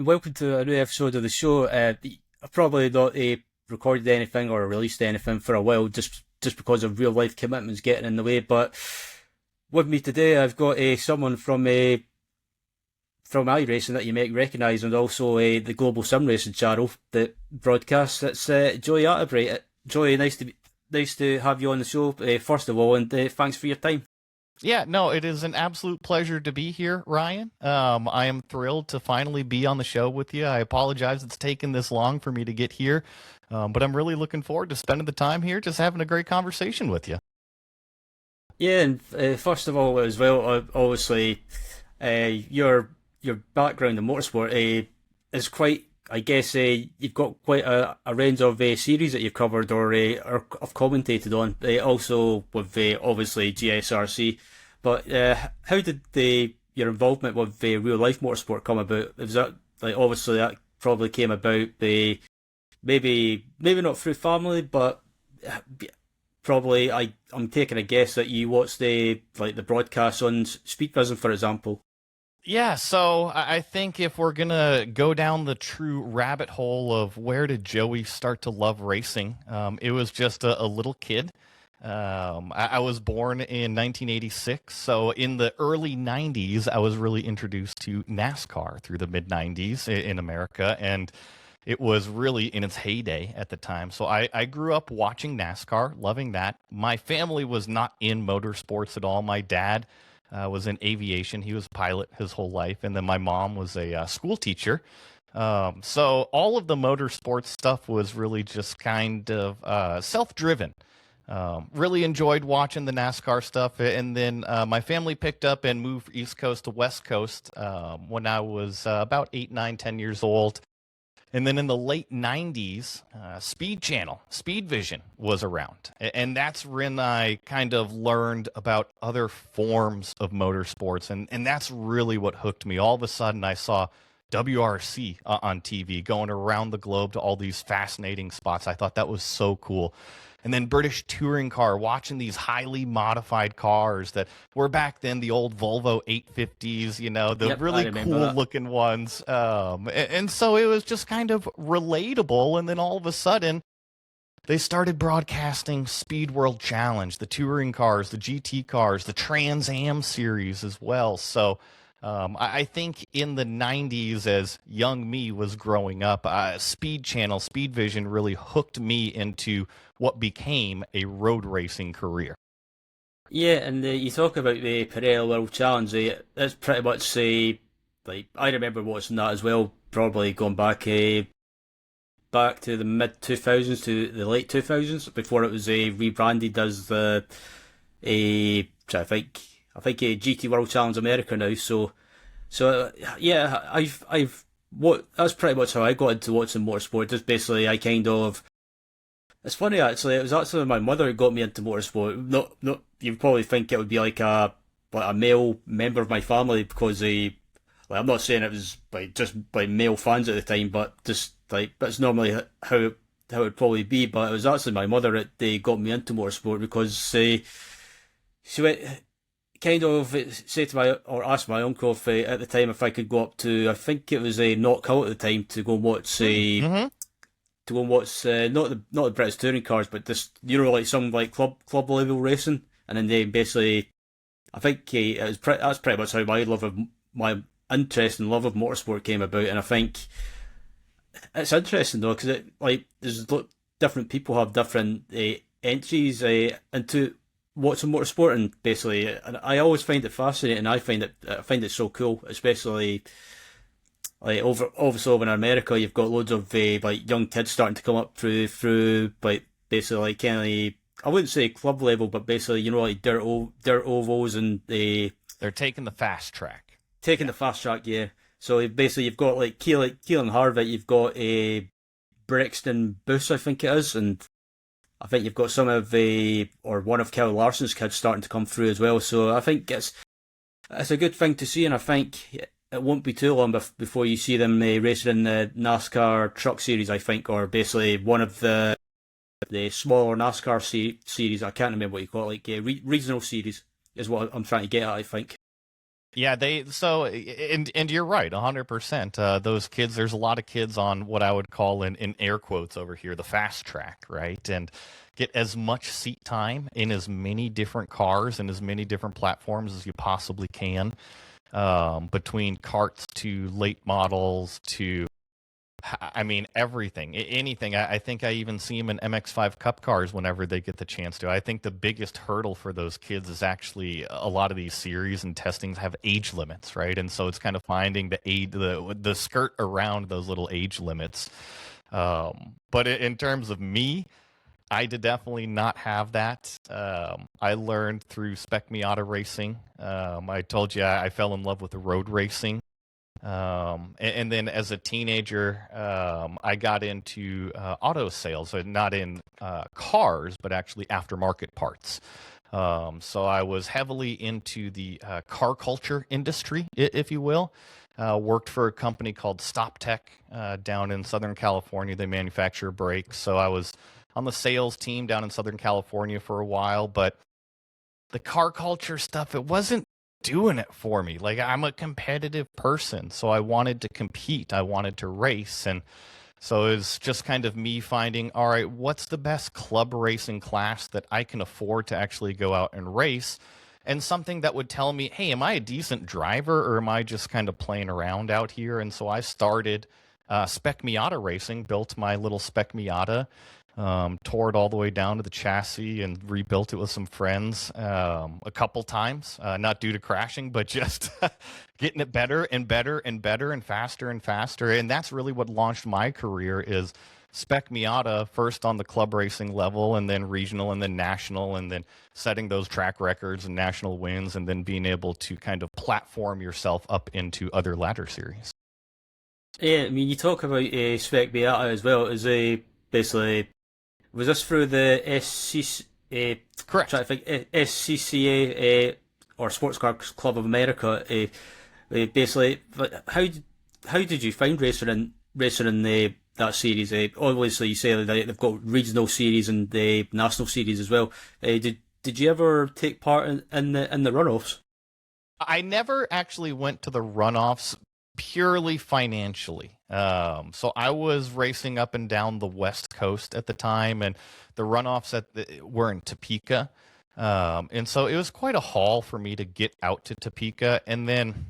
welcome to a new episode of the show. I've probably not recorded anything or released anything for a while, just because of real life commitments getting in the way. But with me today, I've got someone from iRacing that you might recognise, and also the Global Sim Racing channel that broadcasts. It's Joey Atterbury. Joey, nice to have you on the show. First of all, and thanks for your time. Yeah, no, it is an absolute pleasure to be here, Ryan. I am thrilled to finally be on the show with you. I apologize it's taken this long for me to get here, but I'm really looking forward to spending the time here, just having a great conversation with you. Yeah, and first of all, as well, obviously, your background in motorsport is quite. I guess you've got quite a range of series that you've covered or have commentated on. Also with obviously GSRC, but how did your involvement with real life motorsport come about? Was that like obviously that probably came about maybe not through family, but uh, probably I'm taking a guess that you watched the broadcasts on Speed Prison, for example. Yeah, so I think if we're gonna go down the true rabbit hole of where did Joey start to love racing, it was just a little kid. I was born in 1986, so in the early 90s, I was really introduced to NASCAR through the mid 90s in America, and it was really in its heyday at the time. So I grew up watching NASCAR, loving that. My family was not in motorsports at all. My dad was in aviation. He was a pilot his whole life. And then my mom was a school teacher. So all of the motorsports stuff was really just kind of self-driven. Really enjoyed watching the NASCAR stuff. And then my family picked up and moved East Coast to West Coast when I was about 8, 9, 10 years old. And then in the late 90s, Speed Channel, Speed Vision was around. And that's when I kind of learned about other forms of motorsports. And that's really what hooked me. All of a sudden, I saw WRC on TV going around the globe to all these fascinating spots. I thought that was so cool. And then British touring car, watching these highly modified cars that were back then the old Volvo 850s, the Yep, I really remember cool that. looking ones. And so it was just kind of relatable. And then all of a sudden, they started broadcasting Speed World Challenge, the touring cars, the GT cars, the Trans Am series as well. So I think in the 90s, as young me was growing up, Speed Channel, Speed Vision really hooked me into what became a road racing career. Yeah, and you talk about the Pereira World Challenge. That's pretty much like I remember watching that as well. Probably going back to the mid 2000s to the late 2000s before it was rebranded as the I think GT World Challenge America now. So yeah, I've what that's pretty much how I got into watching motorsport. Just basically, I kind of it's funny actually. It was actually my mother who got me into motorsport. Not you probably think it would be like a male member of my family because like I'm not saying it was like just like male fans at the time, but just like but it's normally how it'd probably be. But it was actually my mother that got me into motorsport because she went kind of say to my or asked my uncle if at the time if I could go up to I think it was a Knock Hill at the time to go and watch Mm-hmm. not the British touring cars but just like some like club level racing and then they basically I think that's pretty much how my interest and love of motorsport came about and I think it's interesting though because it like different people have different entries into watching motorsport and basically and I always find it fascinating. I find it so cool, especially like over in America. You've got loads of like young kids starting to come up through like basically like kind of I wouldn't say club level, but basically like dirt ovals and They're taking the fast track. taking Yeah. the fast track. Yeah. So basically you've got like Keelan Harvick, you've got a Brixton Booth, I think it is, and I think you've got some of or one of Kyle Larson's kids starting to come through as well. So I think it's a good thing to see, and I think it won't be too long before you see them racing in the NASCAR Truck Series. I think, or basically one of the smaller NASCAR series. I can't remember what you call it, like regional series is what I'm trying to get at. I think. Yeah, and you're right, 100%. Those kids, there's a lot of kids on what I would call in air quotes over here, the fast track, right? And get as much seat time in as many different cars and as many different platforms as you possibly can, between karts to late models to, I mean, everything, anything. I think I even see them in MX5 Cup cars whenever they get the chance to. I think the biggest hurdle for those kids is actually a lot of these series and testings have age limits, right? And so it's kind of finding the skirt around those little age limits. But in terms of me, I did definitely not have that. I learned through Spec Miata racing. I told you I fell in love with the road racing. And then as a teenager, I got into auto sales, so not in cars, but actually aftermarket parts. So I was heavily into the car culture industry, if you will. Worked for a company called StopTech down in Southern California. They manufacture brakes. So I was on the sales team down in Southern California for a while, but the car culture stuff, it wasn't doing it for me. Like, I'm a competitive person, so I wanted to compete. I wanted to race. And so it was just kind of me finding, all right, what's the best club racing class that I can afford to actually go out and race? And something that would tell me, hey, am I a decent driver or am I just kind of playing around out here? And so I started Spec Miata racing, built my little Spec Miata, tore it all the way down to the chassis and rebuilt it with some friends a couple times, not due to crashing, but just getting it better and better and better and faster and faster. And that's really what launched my career is Spec Miata, first on the club racing level and then regional and then national, and then setting those track records and national wins, and then being able to kind of platform yourself up into other ladder series. Yeah, I mean, you talk about Spec Beata as well as a basically. Was this through the SC, trying Correct. to think, SCCA or Sports Car Club of America? Basically, but how did you find racing in that series? Obviously, you say that they've got regional series and the national series as well. Did you ever take part in the runoffs? I never actually went to the runoffs purely financially. So I was racing up and down the West Coast at the time, and the runoffs were in Topeka. And so it was quite a haul for me to get out to Topeka. And then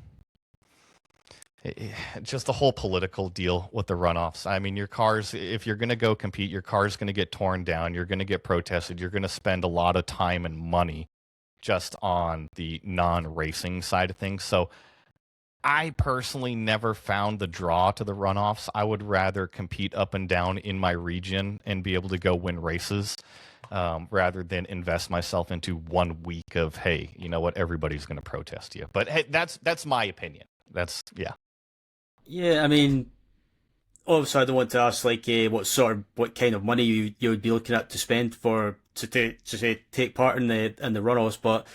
just the whole political deal with the runoffs. I mean, your cars, if you're going to go compete, your car's going to get torn down. You're going to get protested. You're going to spend a lot of time and money just on the non-racing side of things. So I personally never found the draw to the runoffs. I would rather compete up and down in my region and be able to go win races, rather than invest myself into 1 week of, hey, you know what, everybody's going to protest you. But hey, that's my opinion. That's yeah. Yeah, I mean, obviously, I don't want to ask like what kind of money you would be looking at to spend to say take part in the runoffs, but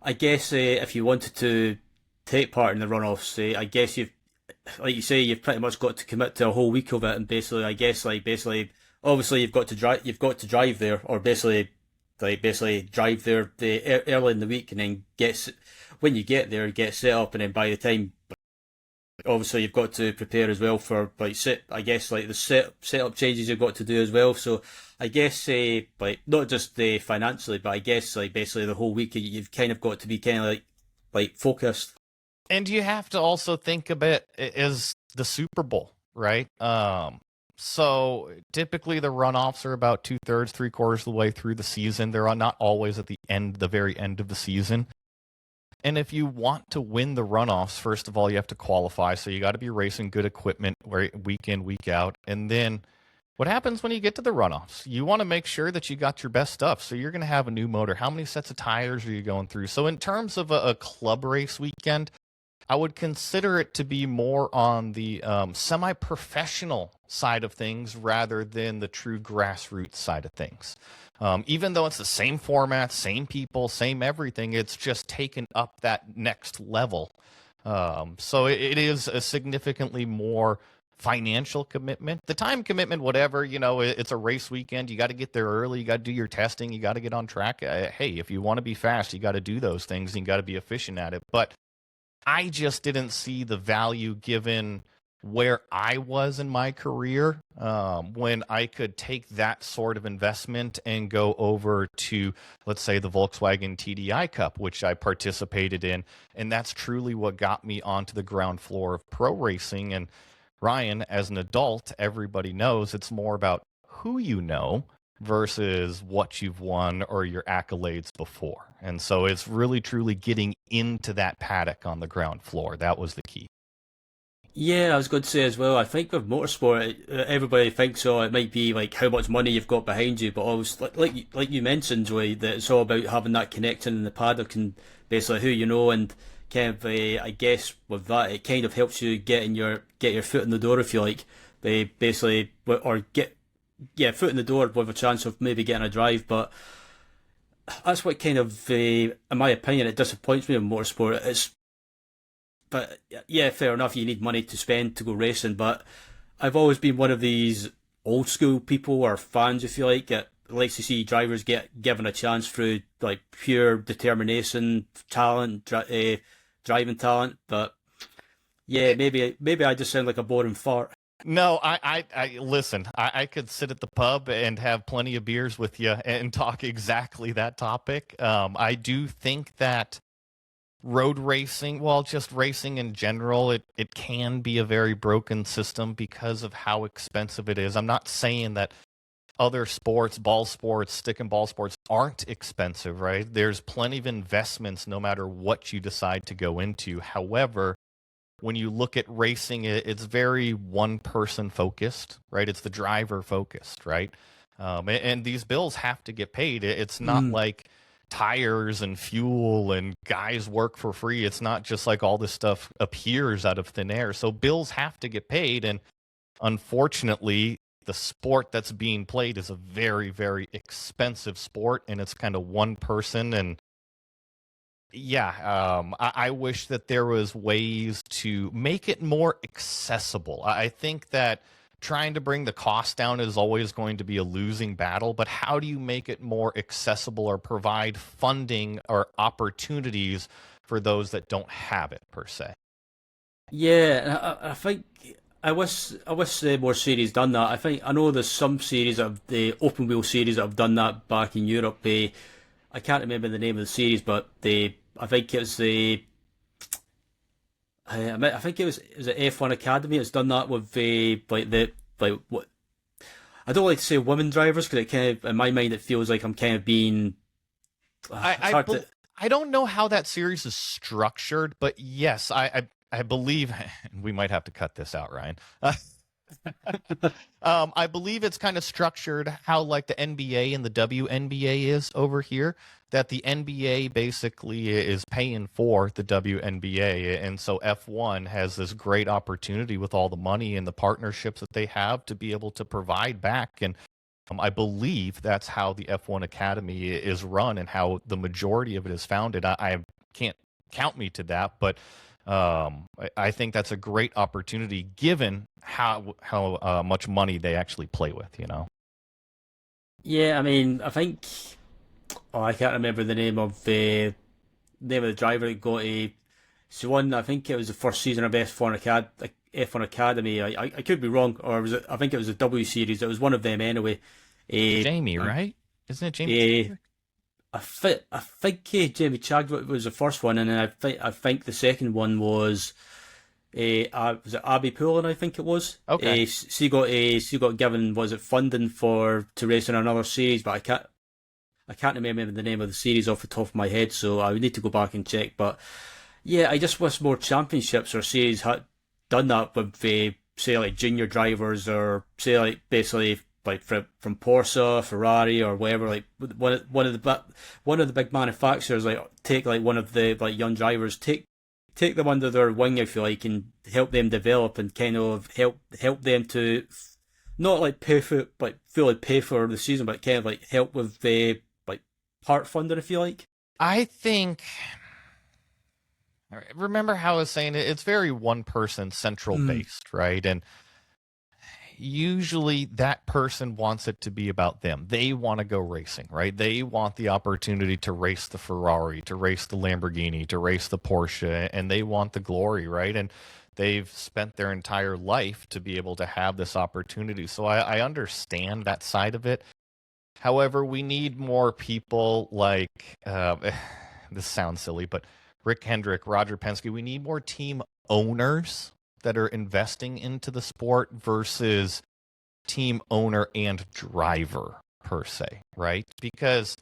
I guess if you wanted to take part in the runoffs, I guess you've like you say you've pretty much got to commit to a whole week of it, and basically I guess like basically obviously you've got to drive there, or basically drive there early in the week, and then when you get there get set up, and then by the time obviously you've got to prepare as well for like I guess like the setup changes you've got to do as well. So I guess like not just financially, but I guess like basically the whole week you've kind of got to be kind of like focused. And you have to also think of it as the Super Bowl, right? So typically the runoffs are about 2/3, 3/4 of the way through the season. They're not always at the very end of the season. And if you want to win the runoffs, first of all, you have to qualify. So you got to be racing good equipment week in, week out. And then what happens when you get to the runoffs? You want to make sure that you got your best stuff. So you're going to have a new motor. How many sets of tires are you going through? So in terms of a club race weekend, I would consider it to be more on the semi-professional side of things rather than the true grassroots side of things. Even though it's the same format, same people, same everything, it's just taken up that next level. So it is a significantly more financial commitment. The time commitment, whatever, it's a race weekend. You got to get there early. You got to do your testing. You got to get on track. Hey, if you want to be fast, you got to do those things. And you got to be efficient at it. But I just didn't see the value given where I was in my career, when I could take that sort of investment and go over to, let's say, the Volkswagen TDI Cup, which I participated in. And that's truly what got me onto the ground floor of pro racing. And Ryan, as an adult, everybody knows it's more about who you know versus what you've won or your accolades before. And so it's really truly getting into that paddock on the ground floor. That was the key. Yeah, I was going to say as well. I think with motorsport, everybody thinks, oh, it might be like how much money you've got behind you, but always like you mentioned, Joey, that it's all about having that connection in the paddock and basically who you know, and kind of I guess with that, it kind of helps you get your foot in the door, if you like, basically, or get foot in the door with a chance of maybe getting a drive. But that's what kind of, in my opinion, it disappoints me in motorsport. But yeah, fair enough. You need money to spend to go racing, but I've always been one of these old school people or fans, if you like, that likes to see drivers get given a chance through like pure determination, talent, driving talent. But yeah, maybe I just sound like a boring fart. No, I listen. I could sit at the pub and have plenty of beers with you and talk exactly that topic. I do think that road racing, well, just racing in general, it can be a very broken system because of how expensive it is. I'm not saying that other sports, ball sports, stick and ball sports aren't expensive, right? There's plenty of investments no matter what you decide to go into. However, when you look at racing, it's very one person focused, right? It's the driver focused, right? And these bills have to get paid. It's not Mm. like tires and fuel and guys work for free. It's not just like all this stuff appears out of thin air. So bills have to get paid. And unfortunately, the sport that's being played is a very, very expensive sport. And it's kind of one person. And yeah, I wish that there was ways to make it more accessible. I think that trying to bring the cost down is always going to be a losing battle, but how do you make it more accessible or provide funding or opportunities for those that don't have it per se? Yeah, and I think I wish more series done that. I know there's some series of the open wheel series that have done that back in Europe. I can't remember the name of the series, but I think it was I think it was the F1 Academy. It's done that with like what I don't like to say women drivers because it kind of in my mind it feels like I'm kind of being I it's I, hard bel to. I don't know how that series is structured, but yes, I believe we might have to cut this out, Ryan. I believe it's kind of structured how like the NBA and the WNBA is over here. That the NBA basically is paying for the WNBA, and so F1 has this great opportunity with all the money and the partnerships that they have to be able to provide back. And I believe that's how the F1 Academy is run and how the majority of it is founded. I can't count me to that, but I think that's a great opportunity given how much money they actually play with. You know. Yeah, I mean, I think I can't remember the name of the driver that got a. She won. I think it was the first season of F1 Academy. I could be wrong, or was it? I think it was a W Series. It was one of them anyway. Eh, Jamie, um, right? Isn't it Jamie eh, Chadwick? I think Jamie Chadwick was the first one, and then I think the second one was it Abby Pullen? I think it was. Okay. She got given, was it funding for to race in another series, but I can't remember the name of the series off the top of my head, so I would need to go back and check. But yeah, I just wish more championships or series had done that with, say, like junior drivers, or say, like basically like from Porsche, Ferrari, or whatever. Like one of the big manufacturers, like take like one of the like young drivers, take them under their wing, if you like, and help them develop and kind of help them to not like fully pay for the season, but kind of like help with the like part funding, if you like. I think. Remember how I was saying it? It's very one person central Mm. based, right? And usually that person wants it to be about them. They want to go racing, right? They want the opportunity to race the Ferrari, to race the Lamborghini, to race the Porsche, and they want the glory, right? And they've spent their entire life to be able to have this opportunity. So I understand that side of it. However, we need more people like, this sounds silly, but Rick Hendrick, Roger Penske, we need more team owners that are investing into the sport versus team owner and driver per se, right? Because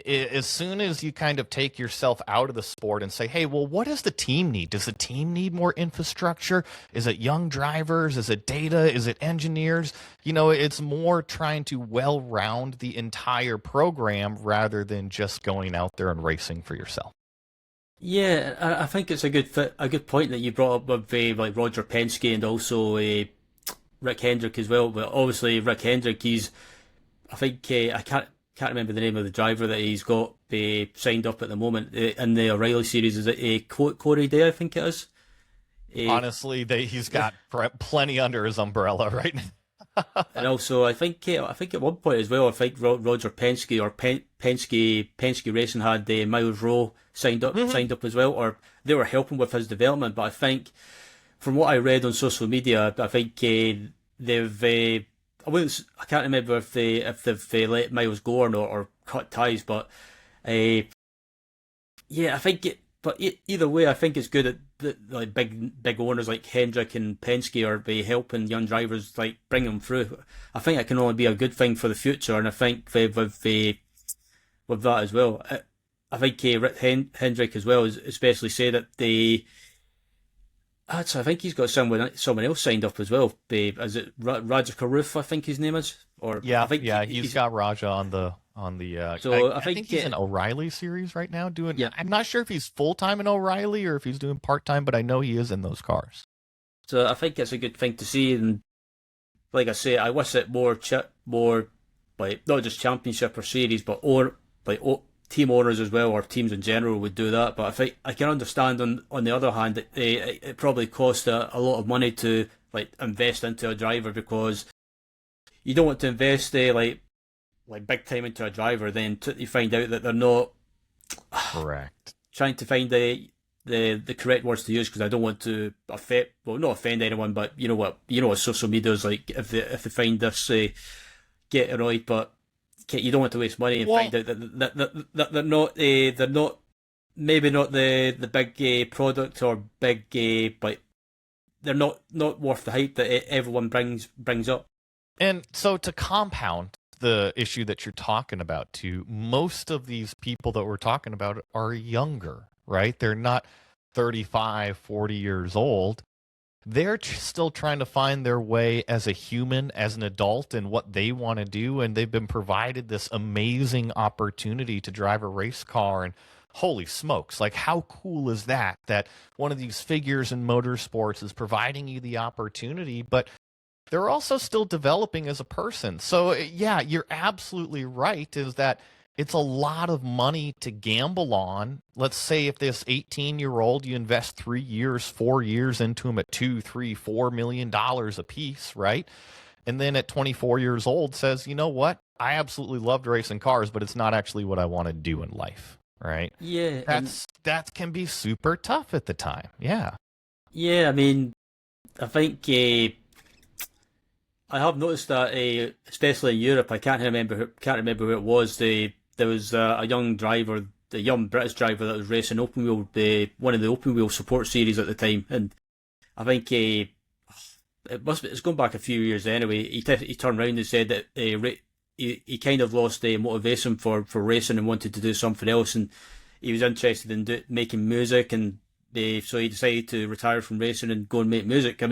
as soon as you kind of take yourself out of the sport and say, hey, well, what does the team need? Does the team need more infrastructure? Is it young drivers? Is it data? Is it engineers? You know, it's more trying to well-round the entire program rather than just going out there and racing for yourself. Yeah, I think it's a good point that you brought up with like Roger Penske and also Rick Hendrick as well. But obviously Rick Hendrick, I think I can't remember the name of the driver that he's got signed up at the moment in the O'Reilly series. Is it Corey Day? I think it is. Honestly, he's got plenty under his umbrella right now. And also, I think at one point as well, I think Roger Penske or Penske Racing had Miles Rowe signed up as well, or they were helping with his development. But I think, from what I read on social media, I think they've I can't remember if they've let Miles go or cut ties, but yeah, I think it. But either way, I think it's good that like big owners like Hendrick and Penske are helping young drivers like bring them through. I think it can only be a good thing for the future, and I think with that as well, I think Rick Hendrick as well has especially said that actually, I think he's got someone else signed up as well. Is it Raja Karuf? I think his name is. Or yeah, I think he's got Raja on the. So I think he's in O'Reilly series right now doing. Yeah. I'm not sure if he's full time in O'Reilly or if he's doing part time, but I know he is in those cars. So I think it's a good thing to see, and like I say, I wish it more like not just championship or series, but team owners as well, or teams in general would do that. But I think I can understand on the other hand that it probably costs a lot of money to like invest into a driver, because you don't want to invest like big time into a driver, then you find out that they're not correct. Trying to find the correct words to use, because I don't want to not offend anyone, but you know what social media is like. If they find this get annoyed, but you don't want to waste money and find out that they're not maybe not the big product or big but they're not worth the hype that everyone brings up. And so to compound the issue that you're talking about too, most of these people that we're talking about are younger, right? They're not 35, 40 years old. They're still trying to find their way as a human, as an adult, and what they want to do. And they've been provided this amazing opportunity to drive a race car. And holy smokes, like how cool is that one of these figures in motorsports is providing you the opportunity, but they're also still developing as a person. So yeah, you're absolutely right, is that it's a lot of money to gamble on. Let's say if this 18-year-old, you invest 3 years, 4 years into him at $2, $3, $4 million a piece, right? And then at 24 years old says, you know what? I absolutely loved racing cars, but it's not actually what I want to do in life, right? Yeah. That can be super tough at the time. Yeah. Yeah, I mean, I think I have noticed that, especially in Europe, I can't remember who it was. There was a young driver, the young British driver that was racing open wheel, one of the open wheel support series at the time, and I think it's gone back a few years anyway. He turned around and said that he kind of lost motivation for racing and wanted to do something else, and he was interested in making music, and so he decided to retire from racing and go and make music. I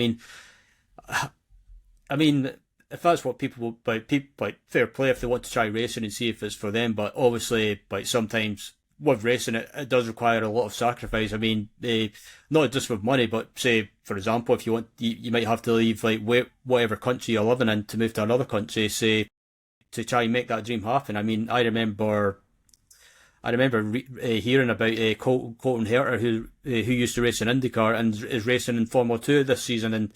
mean, if that's what people fair play if they want to try racing and see if it's for them. But obviously, sometimes with racing, it does require a lot of sacrifice. I mean, not just with money, but say, for example, if you want, you might have to leave whatever country you're living in to move to another country, say, to try and make that dream happen. I mean, I remember hearing about Colton Herter, who used to race in IndyCar and is racing in Formula 2 this season, and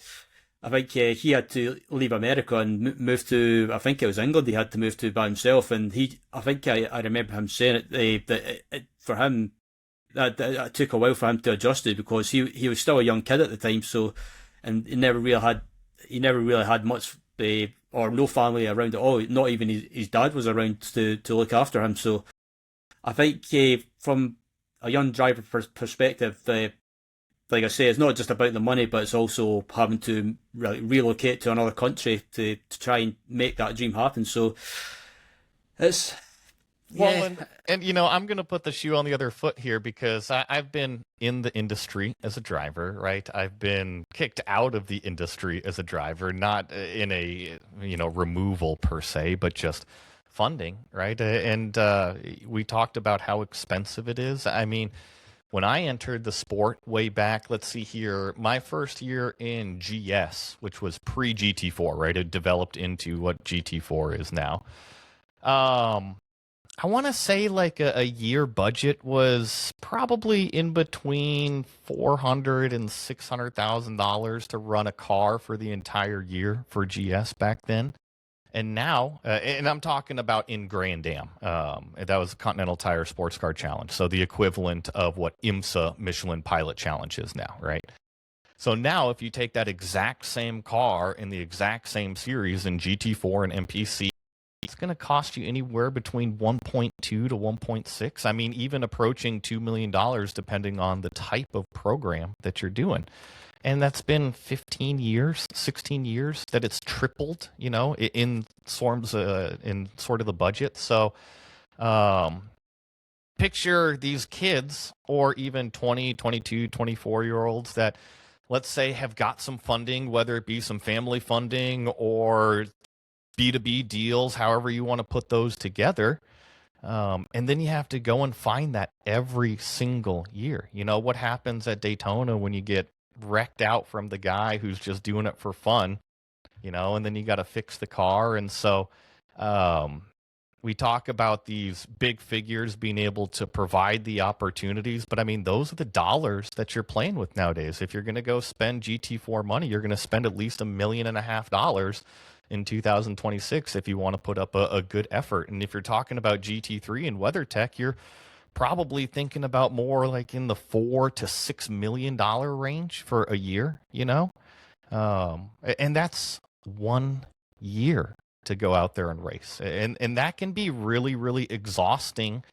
I think he had to leave America and move to, I think it was England he had to move to by himself. And I think I remember him saying that for him, that took a while for him to adjust to because he was still a young kid at the time. So, and he never really had much or no family around at all. Not even his dad was around to look after him. So I think from a young driver perspective, like I say, it's not just about the money, but it's also having to relocate to another country to try and make that dream happen. So it's Well, yeah, and I'm going to put the shoe on the other foot here because I've been in the industry as a driver, right? I've been kicked out of the industry as a driver, not in a, removal per se, but just funding, right? And we talked about how expensive it is. I mean, when I entered the sport way back, let's see here, my first year in GS, which was pre GT4, right? It developed into what GT4 is now. Um, I want to say like a year budget was probably in between 400 and $600,000 to run a car for the entire year for GS back then. And now, and I'm talking about in Grand Am. That was Continental Tire Sports Car Challenge, so the equivalent of what IMSA Michelin Pilot Challenge is now, right? So now, if you take that exact same car in the exact same series in GT4 and MPC, it's going to cost you anywhere between 1.2 to 1.6. I mean, even approaching $2 million, depending on the type of program that you're doing. And that's been 15 years, 16 years that it's tripled, in sort of the budget. So um, picture these kids or even 20, 22, 24-year-olds that, let's say, have got some funding, whether it be some family funding or B2B deals, however you want to put those together. And then you have to go and find that every single year. You know, what happens at Daytona when you get wrecked out from the guy who's just doing it for fun, and then you got to fix the car. And so we talk about these big figures being able to provide the opportunities, but I mean, those are the dollars that you're playing with nowadays. If you're going to go spend GT4 money, you're going to spend at least $1.5 million in 2026 if you want to put up a good effort. And if you're talking about GT3 and WeatherTech, you're probably thinking about more like in the $4 to $6 million range for a year, and that's 1 year to go out there and race. And that can be really, really exhausting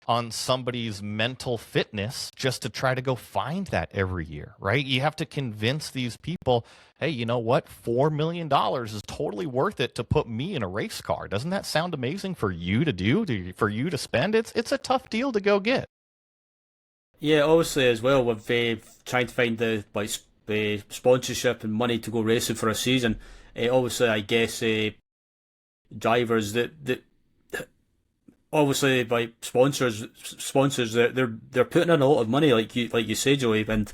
on somebody's mental fitness just to try to go find that every year, right? You have to convince these people, hey, you know what? $4 million is totally worth it to put me in a race car. Doesn't that sound amazing for you to do, for you to spend? It's a tough deal to go get. yeah. Obviously, as well with trying to find the sponsorship and money to go racing for a season. Obviously, I guess drivers that obviously by sponsors they're putting in a lot of money like you say, Joey, and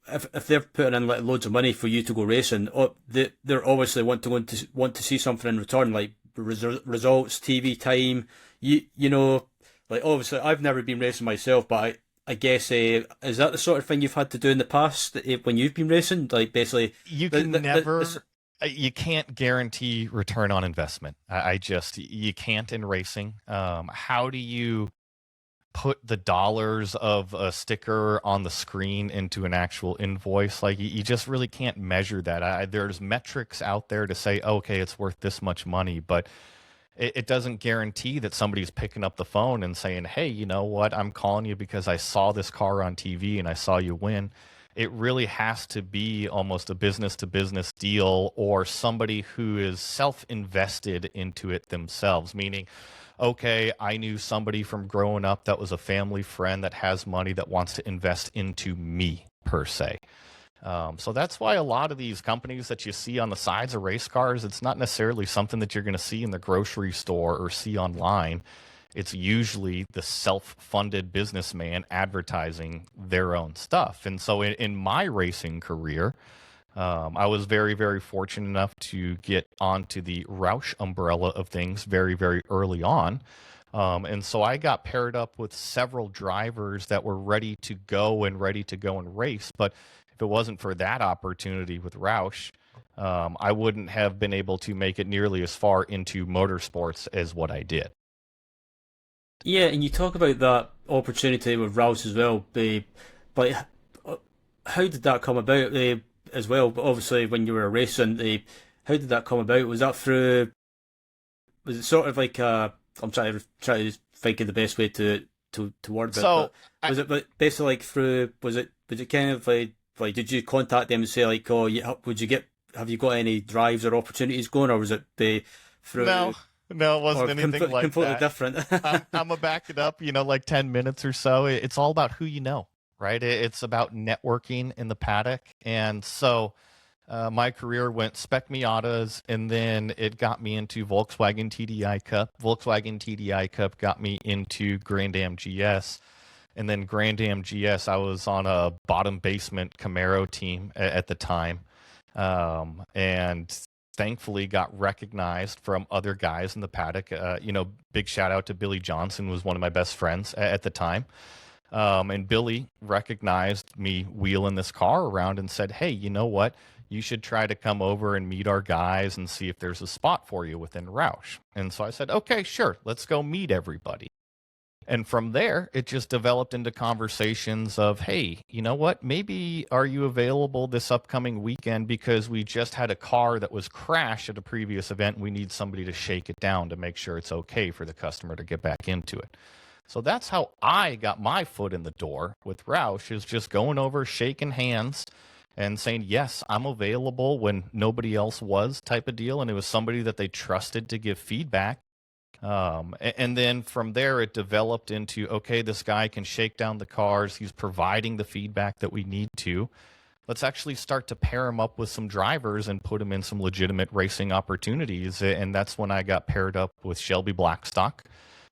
if they're putting in like loads of money for you to go racing, they're obviously want to see something in return, like results, TV time. You know, like obviously I've never been racing myself, but I guess is that the sort of thing you've had to do in the past when you've been racing? Like basically, You the, can the, the, never, the, you can't guarantee return on investment. You can't in racing. How do you put the dollars of a sticker on the screen into an actual invoice? Like you just really can't measure that. There's metrics out there to say, okay, it's worth this much money, but it doesn't guarantee that somebody's picking up the phone and saying, hey, you know what? I'm calling you because I saw this car on TV and I saw you win. It really has to be almost a business to business deal or somebody who is self-invested into it themselves, meaning, okay, I knew somebody from growing up that was a family friend that has money that wants to invest into me, per se. So that's why a lot of these companies that you see on the sides of race cars, it's not necessarily something that you're going to see in the grocery store or see online. It's usually the self-funded businessman advertising their own stuff. And so in my racing career, I was very, very fortunate enough to get onto the Roush umbrella of things very, very early on. And so I got paired up with several drivers that were ready to go and race. But if it wasn't for that opportunity with Roush, I wouldn't have been able to make it nearly as far into motorsports as what I did. Yeah, and you talk about that opportunity with Rouse as well. But how did that come about as well? But obviously, when you were racing, how did that come about? Was that through? Was it sort of like I'm trying to think of the best way to word it, So but was it basically like through? Was it kind of like did you contact them and say like, oh, would you get? Have you got any drives or opportunities going, or was it no, through no, it wasn't or anything like completely that. different? I'm gonna back it up, like 10 minutes or so. It's all about who you know, right? It's about networking in the paddock. And so my career went Spec Miatas, and then it got me into Volkswagen TDI Cup. Volkswagen TDI Cup got me into Grand Am GS. And then Grand Am GS, I was on a bottom basement Camaro team at the time. And thankfully got recognized from other guys in the paddock. Big shout out to Billy Johnson, was one of my best friends at the time. And Billy recognized me wheeling this car around and said, hey, you know what? You should try to come over and meet our guys and see if there's a spot for you within Roush. And so I said, okay, sure, let's go meet everybody. And from there, it just developed into conversations of, hey, you know what? Maybe are you available this upcoming weekend because we just had a car that was crashed at a previous event. We need somebody to shake it down to make sure it's okay for the customer to get back into it. So that's how I got my foot in the door with Roush, is just going over, shaking hands and saying, yes, I'm available when nobody else was, type of deal. And it was somebody that they trusted to give feedback. And then from there, it developed into, okay, this guy can shake down the cars. He's providing the feedback that we need to. Let's actually start to pair him up with some drivers and put him in some legitimate racing opportunities. And that's when I got paired up with Shelby Blackstock,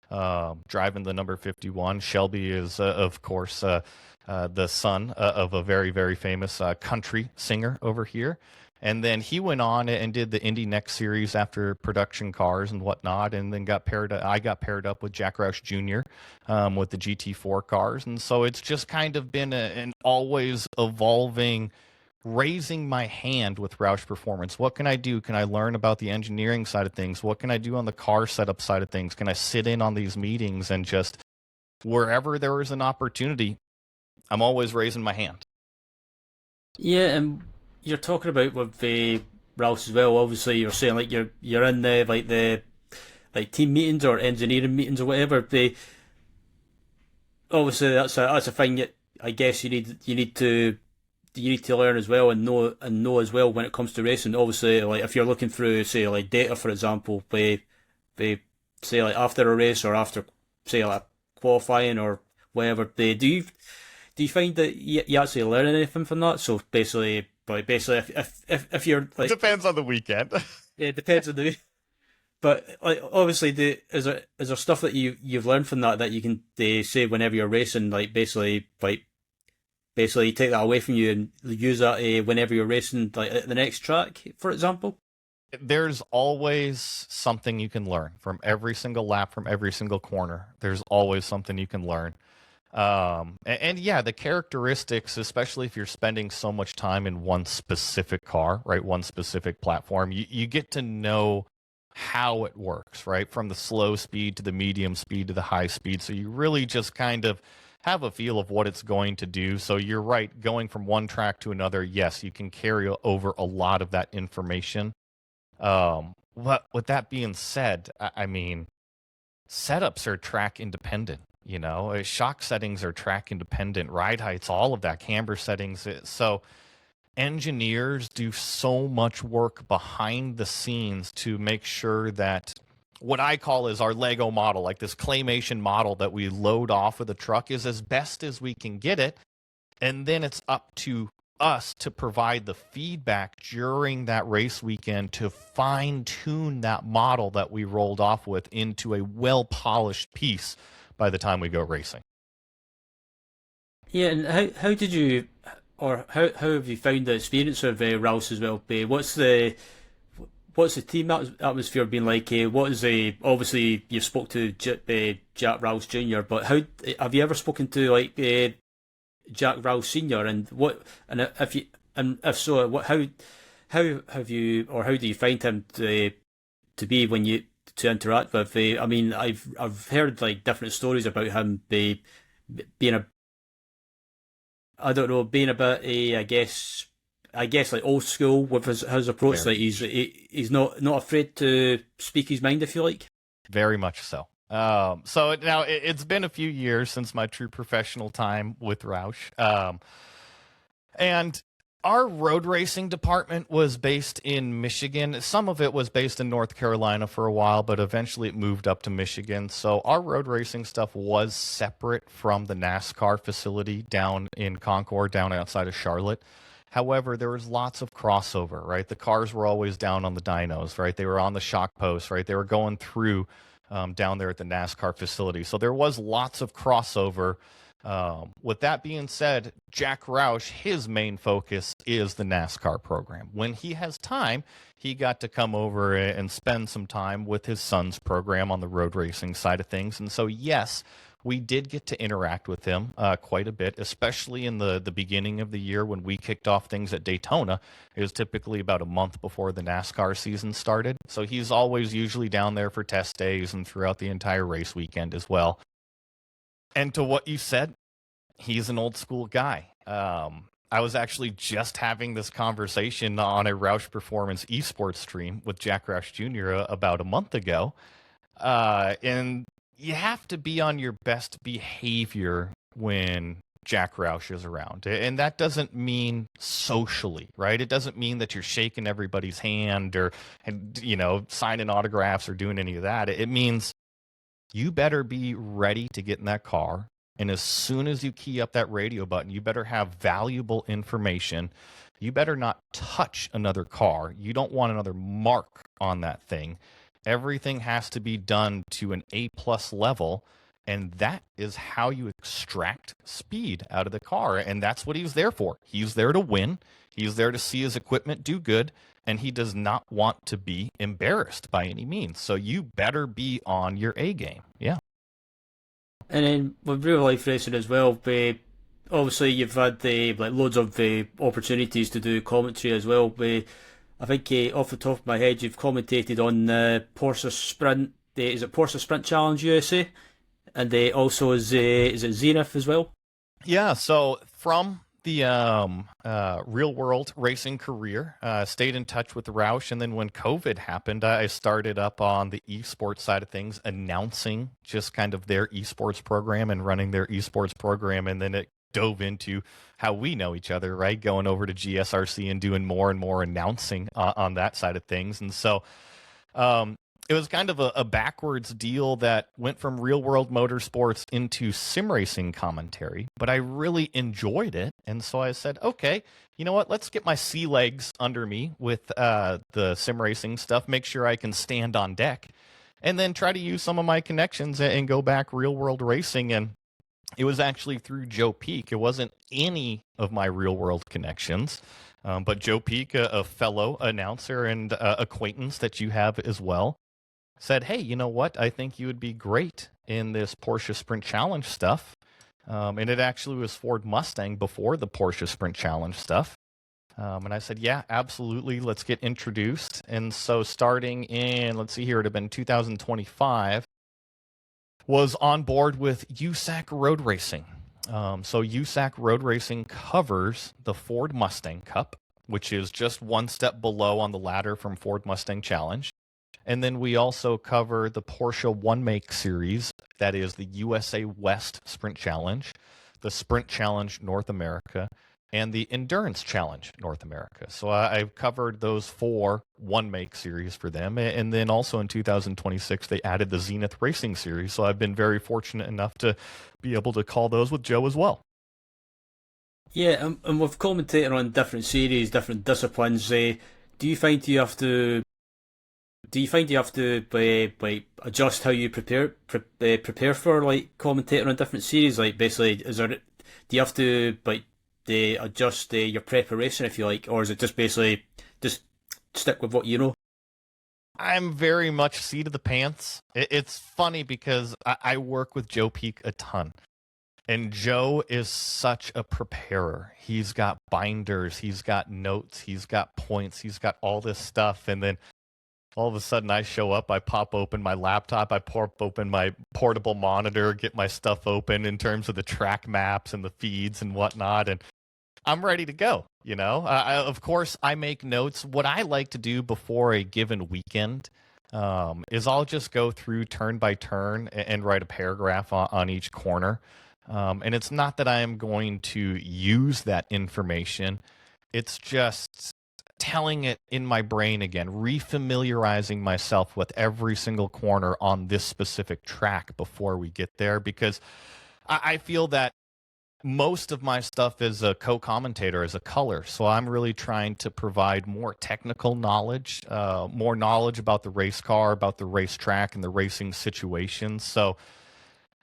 driving the number 51. Shelby is, of course, the son of a very, very famous country singer over here. And then he went on and did the Indy Next Series after production cars and whatnot, and then I got paired up with Jack Roush Jr. With the GT4 cars. And so it's just kind of been an always evolving, raising my hand with Roush Performance. What can I do? Can I learn about the engineering side of things? What can I do on the car setup side of things? Can I sit in on these meetings and just wherever there is an opportunity, I'm always raising my hand. Yeah, and you're talking about with Rouse as well. Obviously, you're saying like you're in the like team meetings or engineering meetings or whatever. Obviously that's a thing that I guess you need to learn as well and know as well when it comes to racing. Obviously, like if you're looking through say like data for example, they say like after a race or after say like qualifying or whatever, do you find that you actually learn anything from that? So basically, if you're like, Depends on the weekend. it depends on the. But like obviously, is there stuff that you've learned from that you can say whenever you're racing, like basically take that away from you and use that whenever you're racing, like at the next track, for example. There's always something you can learn from every single lap, from every single corner. There's always something you can learn. And yeah, the characteristics, especially if you're spending so much time in one specific car, right? One specific platform, you get to know how it works, right? From the slow speed to the medium speed to the high speed. So you really just kind of have a feel of what it's going to do. So you're right, going from one track to another, yes, you can carry over a lot of that information. But with that being said, I mean, setups are track independent. Shock settings are track independent, ride heights, all of that, camber settings. So engineers do so much work behind the scenes to make sure that what I call is our Lego model, like this claymation model that we load off of the truck, is as best as we can get it. And then it's up to us to provide the feedback during that race weekend to fine tune that model that we rolled off with into a well polished piece by the time we go racing. Yeah, and how did you, or how have you found the experience of Rouse as well? What's the team atmosphere been like? What is the obviously you spoke to Jack Rouse Jr., but how have you ever spoken to like Jack Rouse Senior, and if so, how have you, or how do you find him to be when you to interact with? I mean, I've heard like different stories about him being a, I don't know, being a bit I guess like old school with his approach. Like Very much. he's not afraid to speak his mind, if you like. Very much so. So now it's been a few years since my true professional time with Roush. And our road racing department was based in Michigan. Some of it was based in North Carolina for a while, but eventually it moved up to Michigan. So our road racing stuff was separate from the NASCAR facility down in Concord, down outside of Charlotte. However, there was lots of crossover, right? The cars were always down on the dynos, right? They were on the shock posts, right? They were going through down there at the NASCAR facility. So there was lots of crossover. With that being said, Jack Roush, his main focus is the NASCAR program. When he has time, he got to come over and spend some time with his son's program on the road racing side of things. And so, yes, we did get to interact with him quite a bit, especially in the beginning of the year when we kicked off things at Daytona. It was typically about a month before the NASCAR season started. So he's always usually down there for test days and throughout the entire race weekend as well. And to what you said, he's an old school guy. I was actually just having this conversation on a Roush Performance esports stream with Jack Roush Jr. About a month ago. And you have to be on your best behavior when Jack Roush is around. And that doesn't mean socially, right? It doesn't mean that you're shaking everybody's hand or, signing autographs or doing any of that. It means you better be ready to get in that car. And as soon as you key up that radio button, you better have valuable information. You better not touch another car. You don't want another mark on that thing. Everything has to be done to an A+ level, and that is how you extract speed out of the car. And that's what he's there for. He's there to win. He's there to see his equipment do good, and he does not want to be embarrassed by any means. So you better be on your A game. Yeah. And then with real life racing as well, obviously you've had like loads of opportunities to do commentary as well. I think off the top of my head, you've commentated on Porsche Sprint. Is it Porsche Sprint Challenge USA? And also is it Zenith as well? Yeah. So from the real world racing career, stayed in touch with Roush, and then when COVID happened, I started up on the esports side of things, announcing just kind of their esports program and running their esports program, and then it dove into how we know each other, right? Going over to GSRC and doing more and more announcing on that side of things. And so it was kind of a backwards deal that went from real world motorsports into sim racing commentary, but I really enjoyed it. And so I said, okay, you know what? Let's get my sea legs under me with the sim racing stuff, make sure I can stand on deck, and then try to use some of my connections and go back real world racing. And it was actually through Joe Peak. It wasn't any of my real world connections, but Joe Peak, a fellow announcer and acquaintance that you have as well, said, hey, you know what? I think you would be great in this Porsche Sprint Challenge stuff. And it actually was Ford Mustang before the Porsche Sprint Challenge stuff. And I said, yeah, absolutely. Let's get introduced. And so starting in, let's see here, it would have been 2025, was on board with USAC Road Racing. So USAC Road Racing covers the Ford Mustang Cup, which is just one step below on the ladder from Ford Mustang Challenge. And then we also cover the Porsche One Make Series, that is the USA West Sprint Challenge, the Sprint Challenge North America, and the Endurance Challenge North America. So I've covered those 4 One Make Series for them. And then also in 2026, they added the Zenith Racing Series. So I've been very fortunate enough to be able to call those with Joe as well. Yeah, and with commentating on different series, different disciplines, do you find you have to like adjust how you prepare for like commentating on different series? Like basically, do you have to like adjust your preparation, if you like, or is it just basically just stick with what you know? I'm very much seat of the pants. It's funny because I work with Joe Peak a ton. And Joe is such a preparer. He's got binders, he's got notes, he's got points, he's got all this stuff. And then all of a sudden I show up, I pop open my laptop, I pop open my portable monitor, get my stuff open in terms of the track maps and the feeds and whatnot. And I'm ready to go. Of course, I make notes. What I like to do before a given weekend is I'll just go through turn by turn and write a paragraph on each corner. And it's not that I am going to use that information. It's just telling it in my brain again, refamiliarizing myself with every single corner on this specific track before we get there, because I feel that most of my stuff is a co-commentator, as a color. So I'm really trying to provide more technical knowledge, more knowledge about the race car, about the racetrack and the racing situations. So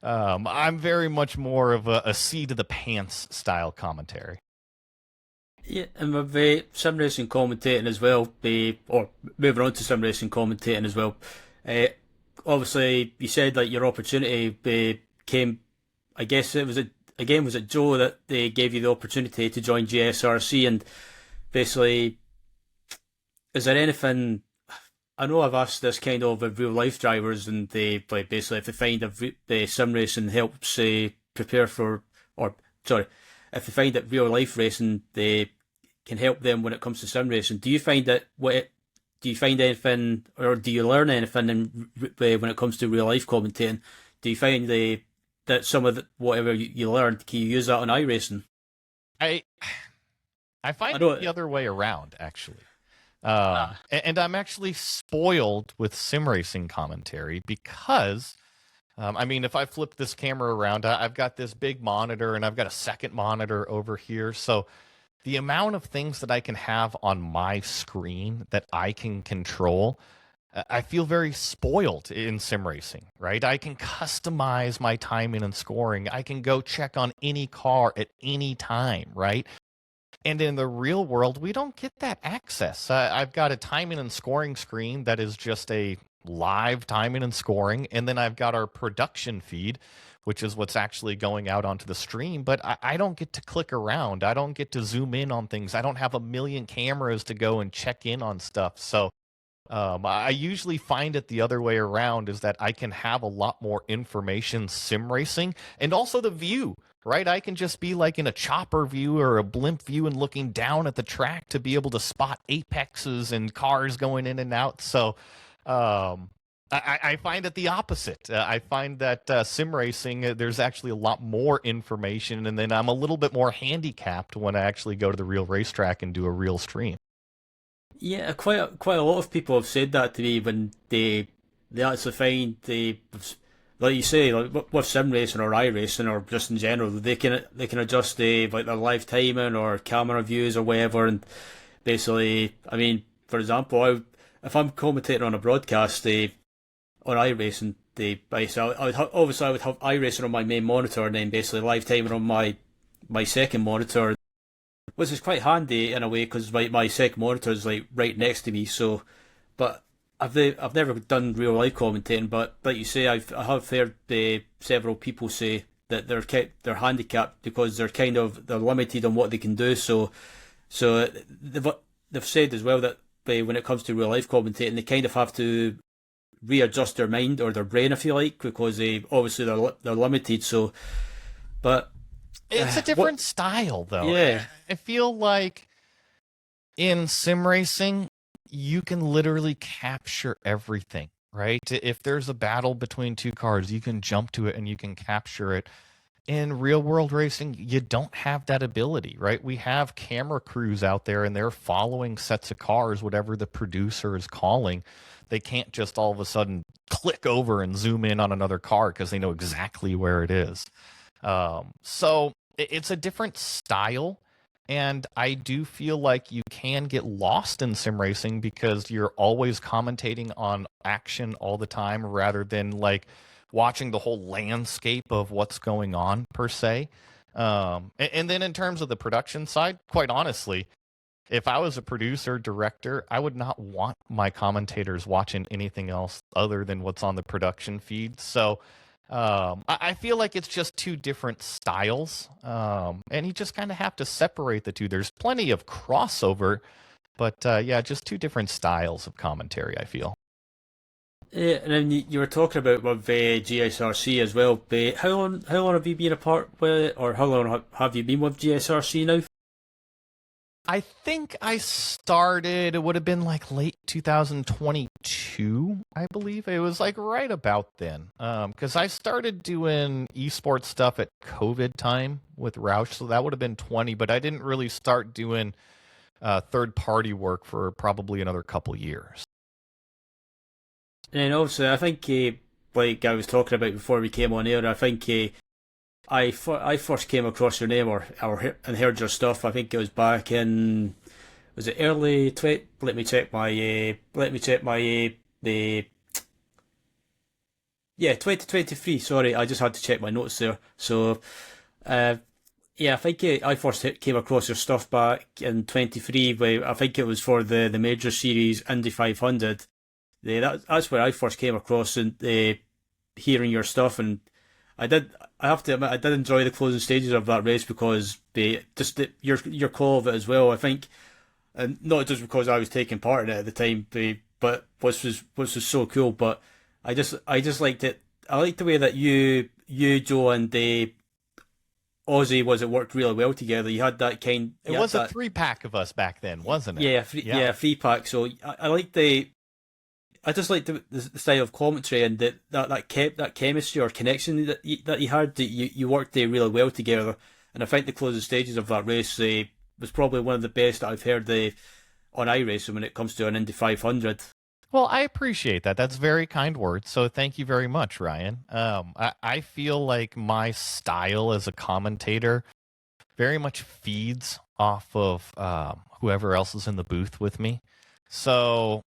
I'm very much more of a seat of the pants style commentary. Yeah, and with sim racing commentating as well, or moving on to sim racing commentating as well. Uh, Obviously, you said like your opportunity came. I guess it was was it Joe that they gave you the opportunity to join GSRC, and basically, is there anything? I know I've asked this kind of with real life drivers, and they like basically if they find the sim racing helps prepare for, or sorry, if they find that real life racing they can help them when it comes to sim racing. Do you find that do you find anything, or do you learn anything when it comes to real life commentating? Do you find that some of whatever you learned, can you use that on iRacing? I I I find it know. the other way around, actually. Ah, And I'm actually spoiled with sim racing commentary because, I mean, if I flip this camera around, I've got this big monitor and I've got a second monitor over here. So the amount of things that I can have on my screen that I can control, I feel very spoiled in sim racing, right? I can customize my timing and scoring. I can go check on any car at any time, right? And in the real world, we don't get that access. I've got a timing and scoring screen that is just a live timing and scoring. And then I've got our production feed, which is what's actually going out onto the stream. But I don't get to click around. I don't get to zoom in on things. I don't have a million cameras to go and check in on stuff. So I usually find it the other way around, is that I can have a lot more information sim racing, and also the view, right? I can just be like in a chopper view or a blimp view and looking down at the track to be able to spot apexes and cars going in and out. So I find it the opposite. I find that sim racing, there's actually a lot more information, and then I'm a little bit more handicapped when I actually go to the real racetrack and do a real stream. yeah, quite a lot of people have said that to me when they actually find like you say, like with sim racing or iRacing or just in general, they can adjust like their live timing or camera views or whatever, and basically, I mean, for example, if I'm commentating on a broadcast, on iRacing, basically obviously I would have iRacing on my main monitor and then basically live timing on my second monitor, which is quite handy in a way because my second monitor is like right next to me. So, but I've never done real life commentating, but like you say, I have heard several people say that they're handicapped because they're limited on what they can do. So they've said as well that when it comes to real life commentating, they kind of have to readjust their mind or their brain, if you like, because they obviously they're limited. So, but It's a what? different style, though. Yeah, I feel like in sim racing, you can literally capture everything, right? If there's a battle between two cars, you can jump to it and you can capture it. In real world racing, you don't have that ability, right? We have camera crews out there and they're following sets of cars, whatever the producer is calling. They can't just all of a sudden click over and zoom in on another car because they know exactly where it is. So it's a different style. And I do feel like you can get lost in sim racing because you're always commentating on action all the time rather than like watching the whole landscape of what's going on per se. And then in terms of the production side, quite honestly, if I was a producer, director, I would not want my commentators watching anything else other than what's on the production feed. So I feel like it's just two different styles, and you just kind of have to separate the two. There's plenty of crossover, but yeah, just two different styles of commentary, I feel. Yeah, and then you were talking about with GSRC as well. But how long have you been apart with, or how long have you been with GSRC now? I think I started, it would have been like late 2022, I believe. It was like right about then. Because I started doing esports stuff at COVID time with Roush, so that would have been 20, but I didn't really start doing third party work for probably another couple years. And then obviously, I think like I was talking about before we came on air, I think I first came across your name and heard your stuff. I think it was back in, was it early twenty? Let me check my the yeah, 2023. Sorry, I just had to check my notes there. So uh, yeah, I think I first came across your stuff back in 23. Where I think it was for the major series Indy 500. That's where I first came across and hearing your stuff, and I did. I have to admit, I did enjoy the closing stages of that race because your call of it as well. I think, and not just because I was taking part in it at the time, but which was so cool. But I just liked it. I liked the way that you Joe and Aussie it worked really well together. You had that kind. It You had was a that. three pack of us back then, wasn't it? Yeah. Yeah, free pack. So I like I just like the style of commentary and that kept that chemistry or connection that you had. That you worked there really well together, and I think the closing stages of that race was probably one of the best that I've heard on iRacing when it comes to an Indy 500. Well, I appreciate that. That's very kind words. So thank you very much, Ryan. I feel like my style as a commentator very much feeds off of whoever else is in the booth with me. So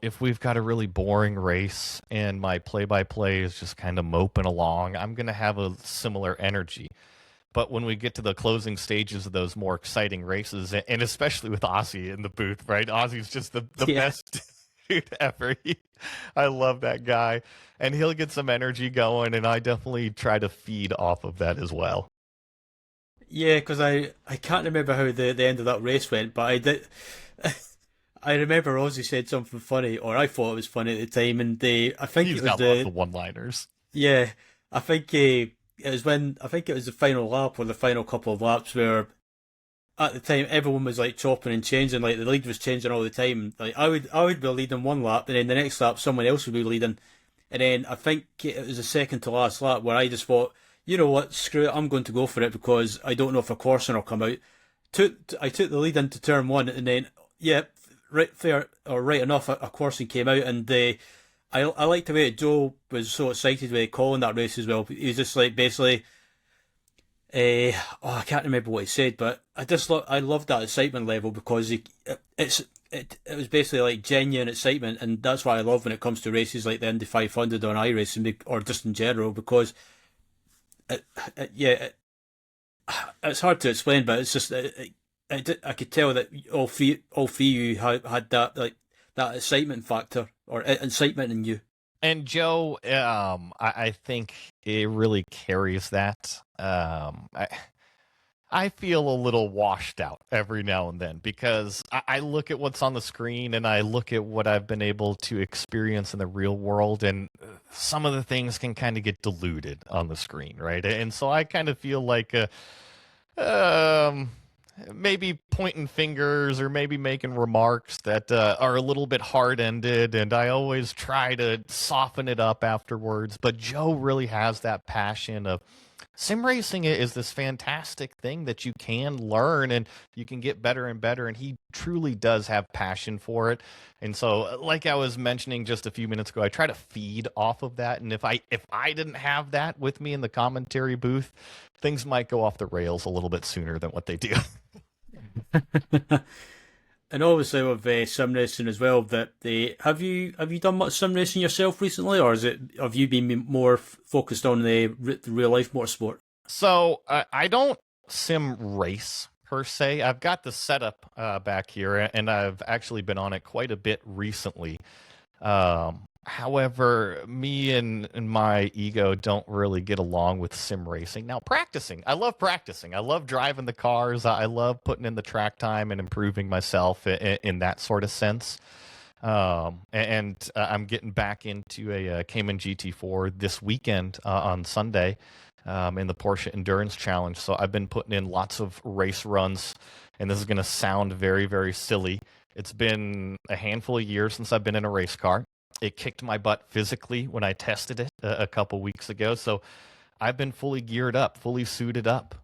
if we've got a really boring race and my play-by-play is just kind of moping along, I'm going to have a similar energy. But when we get to the closing stages of those more exciting races, and especially with Ozzy in the booth, right? Ozzy's just the Yeah, best dude ever. I love that guy. And he'll get some energy going, and I definitely try to feed off of that as well. yeah, because I can't remember how the end of that race went, but I did. I remember Ozzy said something funny, or I thought it was funny at the time, and I think He's it was got lots of one-liners. yeah, I think it was when I think it was the final lap or the final couple of laps where at the time everyone was like chopping and changing, like the lead was changing all the time. Like I would be leading one lap, and then the next lap someone else would be leading, and then I think it was the second to last lap where I just thought, you know what, screw it, I'm going to go for it because I don't know if a caution will come out. I took the lead into turn one, and then yeah, right fair or right enough, a caution came out, and I liked the way Joe was so excited with calling that race as well. He was just like basically, I can't remember what he said, but I loved that excitement level because it was basically like genuine excitement, and that's what I love when it comes to races like the Indy 500 on iRacing or just in general because yeah, it's hard to explain, but it's just I could tell that all three of you had that like that excitement factor or incitement in you. And Joe, I think it really carries that. I feel a little washed out every now and then because I look at what's on the screen and I look at what I've been able to experience in the real world, and some of the things can kind of get diluted on the screen, right? And so I kind of feel like um, maybe pointing fingers or maybe making remarks that are a little bit hard-ended, and I always try to soften it up afterwards. But Joe really has that passion of sim racing is this fantastic thing that you can learn and you can get better and better, and he truly does have passion for it. And so like I was mentioning just a few minutes ago, I try to feed off of that, and if I didn't have that with me in the commentary booth, things might go off the rails a little bit sooner than what they do. And obviously with sim racing as well, that have you done much sim racing yourself recently, or have you been more focused on the real life motorsport? So I don't sim race per se. I've got the setup back here, and I've actually been on it quite a bit recently. However, me and my ego don't really get along with sim racing. Now, practicing, I love practicing. I love driving the cars. I love putting in the track time and improving myself in that sort of sense. I'm getting back into a Cayman GT4 this weekend on Sunday in the Porsche Endurance Challenge. So I've been putting in lots of race runs, and this is going to sound very, very silly. It's been a handful of years since I've been in a race car. It kicked my butt physically when I tested it a couple weeks ago. So I've been fully geared up, fully suited up,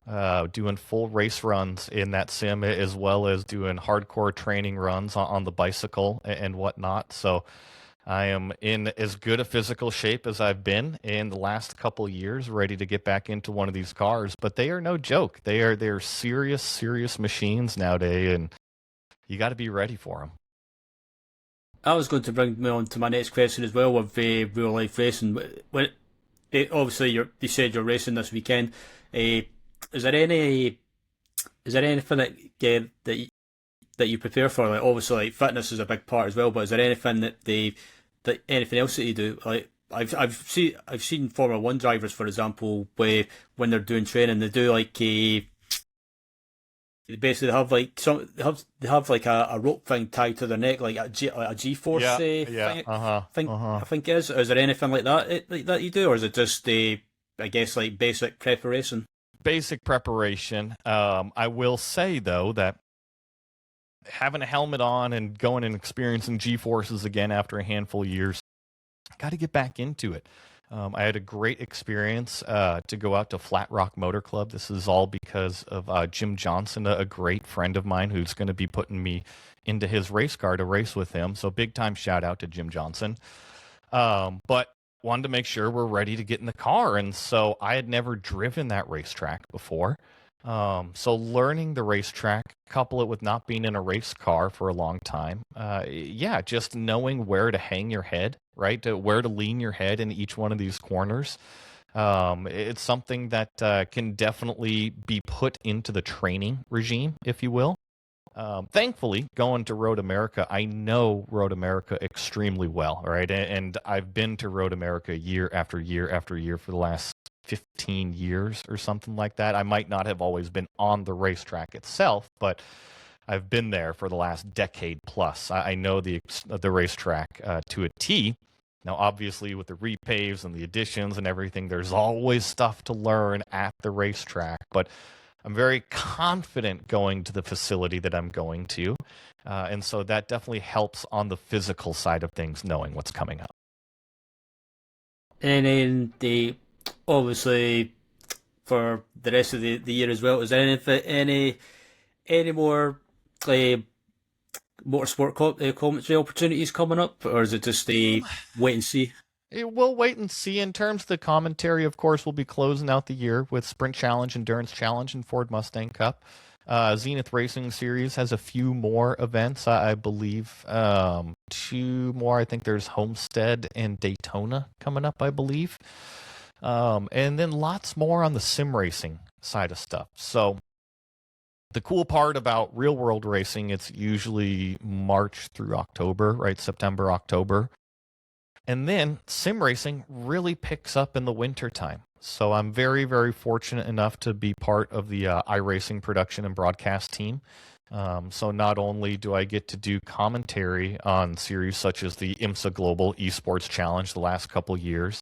doing full race runs in that sim, as well as doing hardcore training runs on the bicycle and whatnot. So I am in as good a physical shape as I've been in the last couple of years, ready to get back into one of these cars. But they are no joke. They're serious, serious machines nowadays, and you got to be ready for them. I was going to bring me on to my next question as well with real life racing. When obviously you said you're racing this weekend, is there anything that you prepare for? Like obviously, like fitness is a big part as well. But is there anything that anything else that you do? Like I've seen Formula One drivers, for example, where when they're doing training, they do like a basically they have like they have like a rope thing tied to their neck, like a G force Yeah, yeah, thing. uh-huh, uh-huh. I think it is. Is there anything like that that you do, or is it just I guess like basic preparation? Basic preparation. I will say though that having a helmet on and going and experiencing G forces again after a handful of years, got to get back into it. I had a great experience to go out to Flat Rock Motor Club. This is all because of Jim Johnson, a great friend of mine who's going to be putting me into his race car to race with him. So big time shout out to Jim Johnson. But wanted to make sure we're ready to get in the car. And so I had never driven that racetrack before. So learning the racetrack, couple it with not being in a race car for a long time. Yeah, just knowing where to hang your head, right? Where to lean your head in each one of these corners. It's something that can definitely be put into the training regime, if you will. Thankfully, going to Road America, I know Road America extremely well, right? And I've been to Road America year after year after year for the last 15 years or something like that. I might not have always been on the racetrack itself, but I've been there for the last decade plus. I know the racetrack to a T. Now, obviously, with the repaves and the additions and everything, there's always stuff to learn at the racetrack, but I'm very confident going to the facility that I'm going to. And so that definitely helps on the physical side of things, knowing what's coming up. And then obviously for the rest of the year as well, is there any more uh, motorsport commentary opportunities coming up, or is it just a wait and see? We'll wait and see. In terms of the commentary, of course, we'll be closing out the year with Sprint Challenge, Endurance Challenge, and Ford Mustang Cup. Zenith Racing Series has a few more events, I believe. Two more. I think there's Homestead and Daytona coming up, I believe. And then lots more on the sim racing side of stuff. So the cool part about real world racing, it's usually March through October, right? September, October. And then sim racing really picks up in the winter time. So I'm very, very fortunate enough to be part of the iRacing production and broadcast team. So not only do I get to do commentary on series such as the IMSA Global Esports Challenge the last couple years,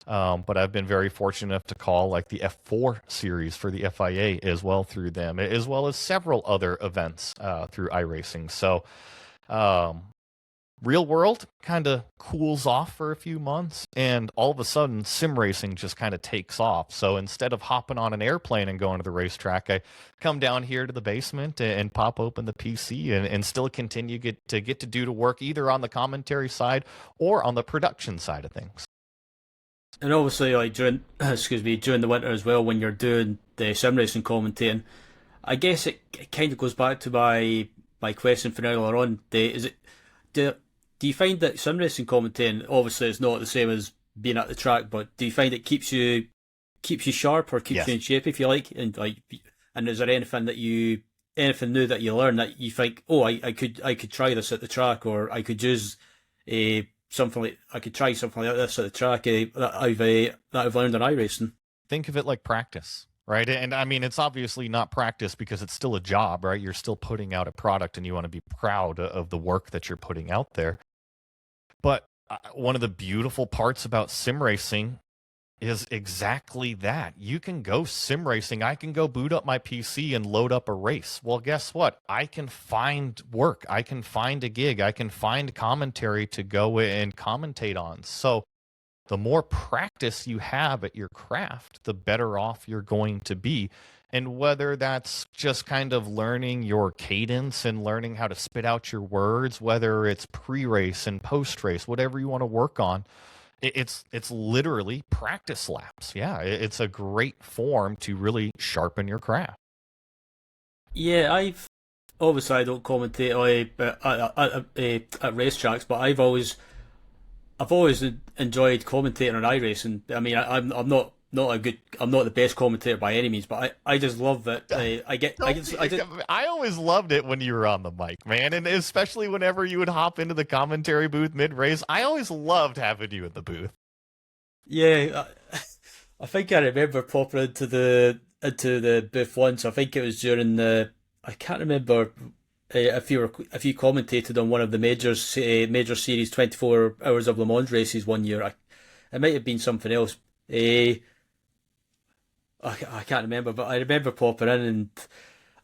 but I've been very fortunate enough to call like the F4 series for the FIA as well through them, as well as several other events through iRacing. So real world kind of cools off for a few months, and all of a sudden sim racing just kind of takes off. So instead of hopping on an airplane and going to the racetrack, I come down here to the basement and pop open the PC and still continue to get to do to work either on the commentary side or on the production side of things. And obviously, like during during the winter as well, when you're doing the sim racing commentating, I guess it kind of goes back to my question from earlier on. Do do you find that sim racing commentating obviously is not the same as being at the track, but do you find it keeps you sharp or keeps you Yes. in shape if you like? And is there anything new that you learn that you think, oh, I could try this at the track, or I could use something like I could try something like this at the track that I've learned in iRacing. Think of it like practice, right? And I mean, it's obviously not practice because it's still a job, right? You're still putting out a product and you want to be proud of the work that you're putting out there. But one of the beautiful parts about sim racing is exactly that. You can go sim racing. I can go boot up my PC and load up a race. Well, guess what? I can find work. I can find a gig. I can find commentary to go and commentate on. So the more practice you have at your craft, the better off you're going to be. And whether that's just kind of learning your cadence and learning how to spit out your words, whether it's pre-race and post-race, whatever you want to work on, it's literally practice laps. Yeah, it's a great form to really sharpen your craft. Yeah, obviously I don't commentate at racetracks, but I've always enjoyed commentating on iRacing. I mean, I'm not the best commentator by any means, but I just love that I always loved it when you were on the mic, man, and especially whenever you would hop into the commentary booth mid race. I always loved having you in the booth. Yeah, I think I remember popping into the booth once. I think it was during I can't remember if you commentated on one of the major series 24 Hours of Le Mans races one year. It might have been something else. I can't remember, but I remember popping in, and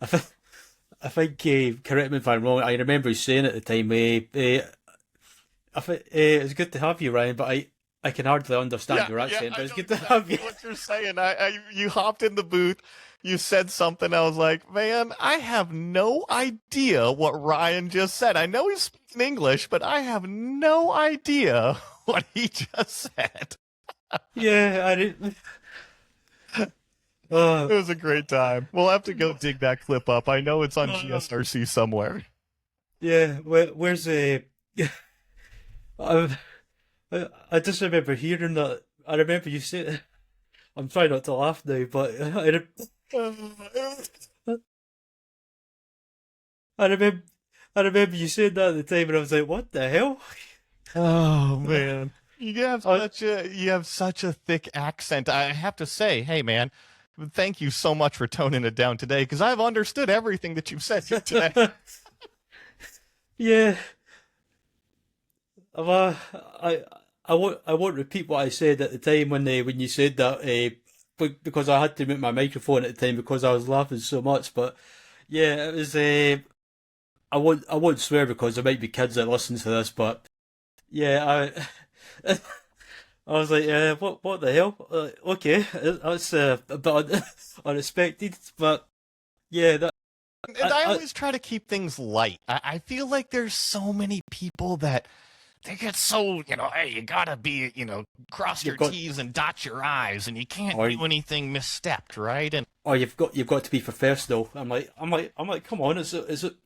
I think correct me if I'm wrong. I remember you saying at the time, I think it's good to have you, Ryan, but I can hardly understand your accent. But it's good to have you. What you're saying, you hopped in the booth, you said something. I was like, man, I have no idea what Ryan just said. I know he's speaking English, but I have no idea what he just said. Yeah, I didn't. It was a great time. We'll have to go dig that clip up. I know it's on GSRC somewhere. Yeah, where's I, I just remember hearing that. I remember you saying. I'm trying not to laugh now, but I remember you saying that at the time, and I was like, "What the hell?" Oh man, you have such a thick accent. I have to say, hey man, thank you so much for toning it down today, because I've understood everything that you've said here today. Yeah. Well, I won't repeat what I said at the time when you said that, because I had to mute my microphone at the time because I was laughing so much. But yeah, it was. I won't swear because there might be kids that listen to this, but yeah, I was like, what the hell? Okay, that's a bit unexpected, but yeah, that. And I always try to keep things light. I feel like there's so many people that they get so, hey, you gotta be, cross your T's and dot your I's, and you can't do anything misstepped, right? And you've got to be professional. I'm like, come on, is it?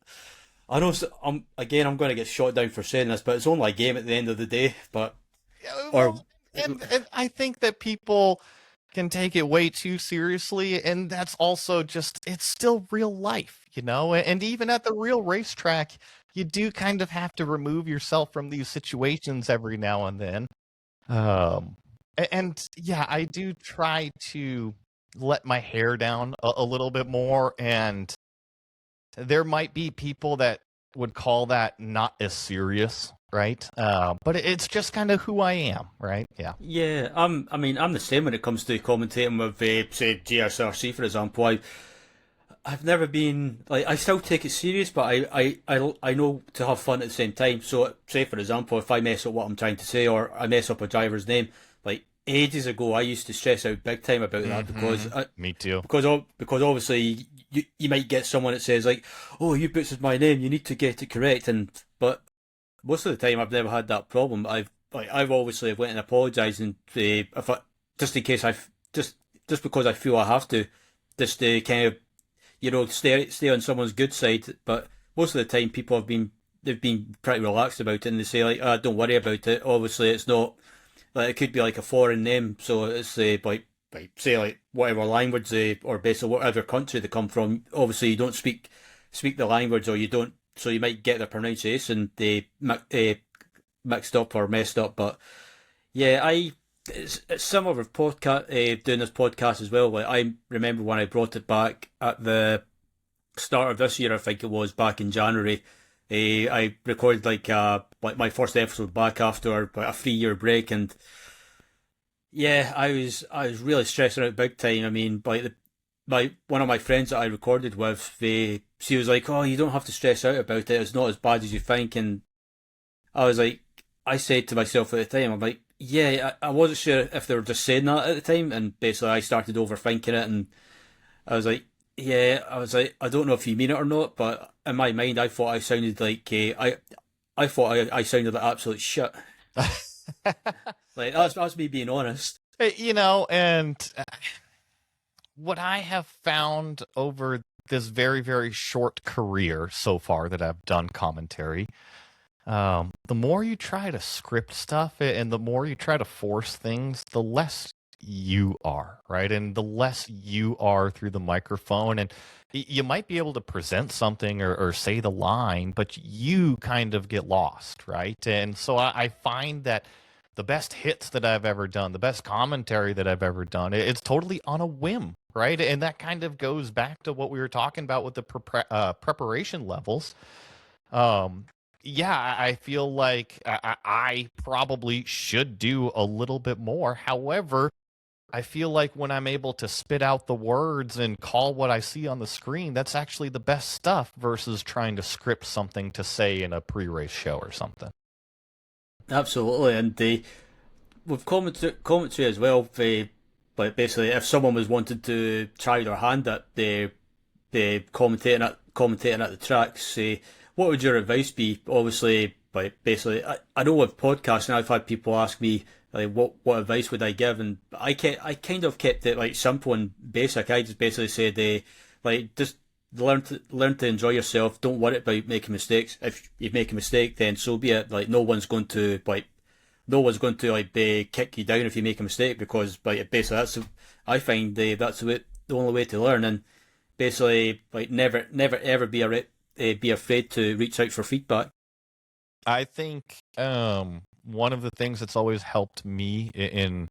I know. I'm going to get shot down for saying this, but it's only a game at the end of the day. But and I think that people can take it way too seriously, and that's also it's still real life, and even at the real racetrack, you do kind of have to remove yourself from these situations every now and then. And yeah, I do try to let my hair down a little bit more, and there might be people that would call that not as serious, right? But it's just kind of who I am, right? Yeah. Yeah, I'm the same when it comes to commentating with, say, GSRC, for example. I've never been like, I still take it serious, but I know to have fun at the same time. So, say for example, if I mess up what I'm trying to say, or I mess up a driver's name, like ages ago, I used to stress out big time about that because me too. Because obviously you might get someone that says like, "Oh, you butchered my name, you need to get it correct," but most of the time I've never had that problem. I've obviously went and apologised, and if I, just in case just because I feel I have to, just to kind of stay on someone's good side. But most of the time, they've been pretty relaxed about it, and they say like, "Don't worry about it." Obviously, it's not like it could be like a foreign name, so it's like say like whatever language or basically whatever country they come from. Obviously, you don't speak the language, or you don't, so you might get the pronunciation mixed up or messed up. But yeah, it's similar with podcast doing this podcast as well. Like I remember when I brought it back at the start of this year, I think it was back in January. I recorded like my first episode back after like a 3 year break, and yeah, I was really stressing out big time. I mean, like my one of my friends that I recorded with, she was like, "Oh, you don't have to stress out about it. It's not as bad as you think." And I was like, I said to myself at the time, I'm like, yeah, I wasn't sure if they were just saying that at the time, and basically I started overthinking it, and I was like, yeah, I was like, I don't know if you mean it or not, but in my mind, I thought I sounded like I thought I sounded like absolute shit. Like that's me being honest. You know, and what I have found over this very, very short career so far that I've done commentary, the more you try to script stuff and the more you try to force things, the less you are, right? And the less you are through the microphone. And you might be able to present something or say the line, but you kind of get lost, right? And so I find that the best hits that I've ever done, the best commentary that I've ever done, it's totally on a whim, right? And that kind of goes back to what we were talking about with the preparation levels. Um, yeah, I feel like I probably should do a little bit more. However, I feel like when I'm able to spit out the words and call what I see on the screen, that's actually the best stuff versus trying to script something to say in a pre-race show or something. Absolutely, and with commentary as well, like basically, if someone was wanted to try their hand at the commentating at the tracks, what would your advice be? Obviously, like basically, I know with podcasting, I've had people ask me like, what advice would I give, and I kind of kept it like simple and basic. I just basically said, like just learn to enjoy yourself. Don't worry about making mistakes. If you make a mistake, then so be it. Like no one's going to like kick you down if you make a mistake, because like basically I find that's the only way to learn. And basically like never ever be afraid to reach out for feedback. I think one of the things that's always helped me in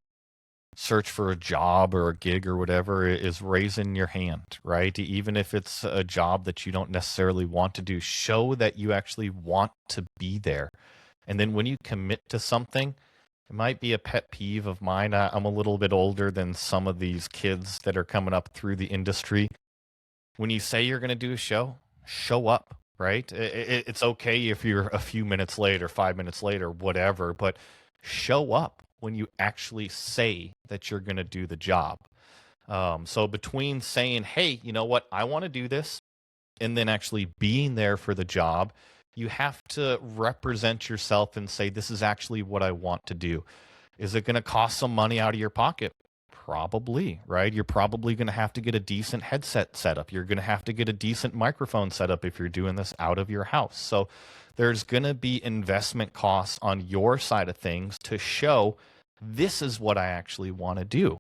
search for a job or a gig or whatever is raising your hand, right? Even if it's a job that you don't necessarily want to do, show that you actually want to be there. And then when you commit to something, it might be a pet peeve of mine. I'm a little bit older than some of these kids that are coming up through the industry. When you say you're going to do a show, show up, right? It's okay if you're a few minutes late or 5 minutes late or whatever, but show up when you actually say that you're going to do the job. So between saying, hey, you know what, I want to do this, and then actually being there for the job, you have to represent yourself and say, this is actually what I want to do. Is it going to cost some money out of your pocket? Probably, right? You're probably going to have to get a decent headset set up. You're going to have to get a decent microphone set up if you're doing this out of your house. So there's going to be investment costs on your side of things to show this is what I actually want to do.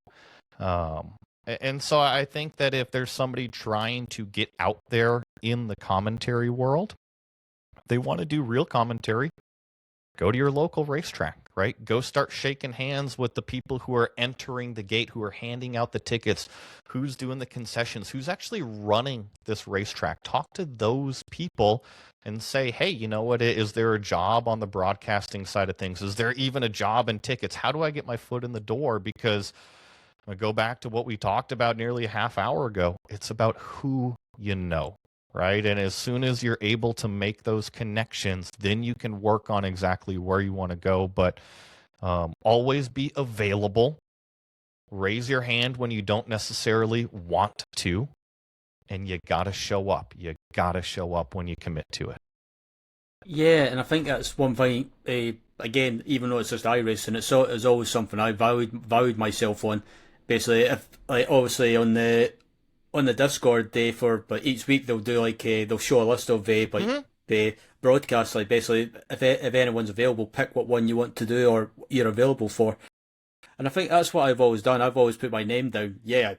And so I think that if there's somebody trying to get out there in the commentary world, they want to do real commentary, go to your local racetrack, right? Go start shaking hands with the people who are entering the gate, who are handing out the tickets, who's doing the concessions, who's actually running this racetrack. Talk to those people and say, hey, you know what? Is there a job on the broadcasting side of things? Is there even a job in tickets? How do I get my foot in the door? Because I go back to what we talked about nearly a half hour ago. It's about who you know. Right. And as soon as you're able to make those connections, then you can work on exactly where you want to go. But always be available. Raise your hand when you don't necessarily want to. And you got to show up. You got to show up when you commit to it. Yeah, and I think that's one thing. Again, even though it's just iRacing, it's always something I valued myself on. Basically, if like obviously on the Discord, for like each week they'll do like they'll show a list of like the broadcasts. Like basically, if anyone's available, pick what one you want to do or you're available for. And I think that's what I've always done. I've always put my name down. Yeah,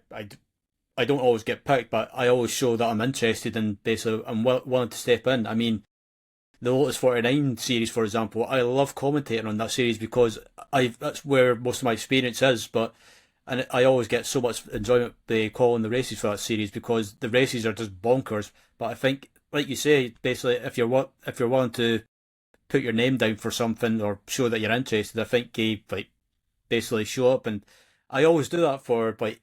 I don't always get picked, but I always show that I'm interested and basically I'm willing to step in. I mean, the Lotus 49 series, for example. I love commentating on that series because that's where most of my experience is. But and I always get so much enjoyment calling the races for that series because the races are just bonkers. But I think, like you say, basically, if you're willing to put your name down for something or show that you're interested, I think like basically show up. And I always do that for like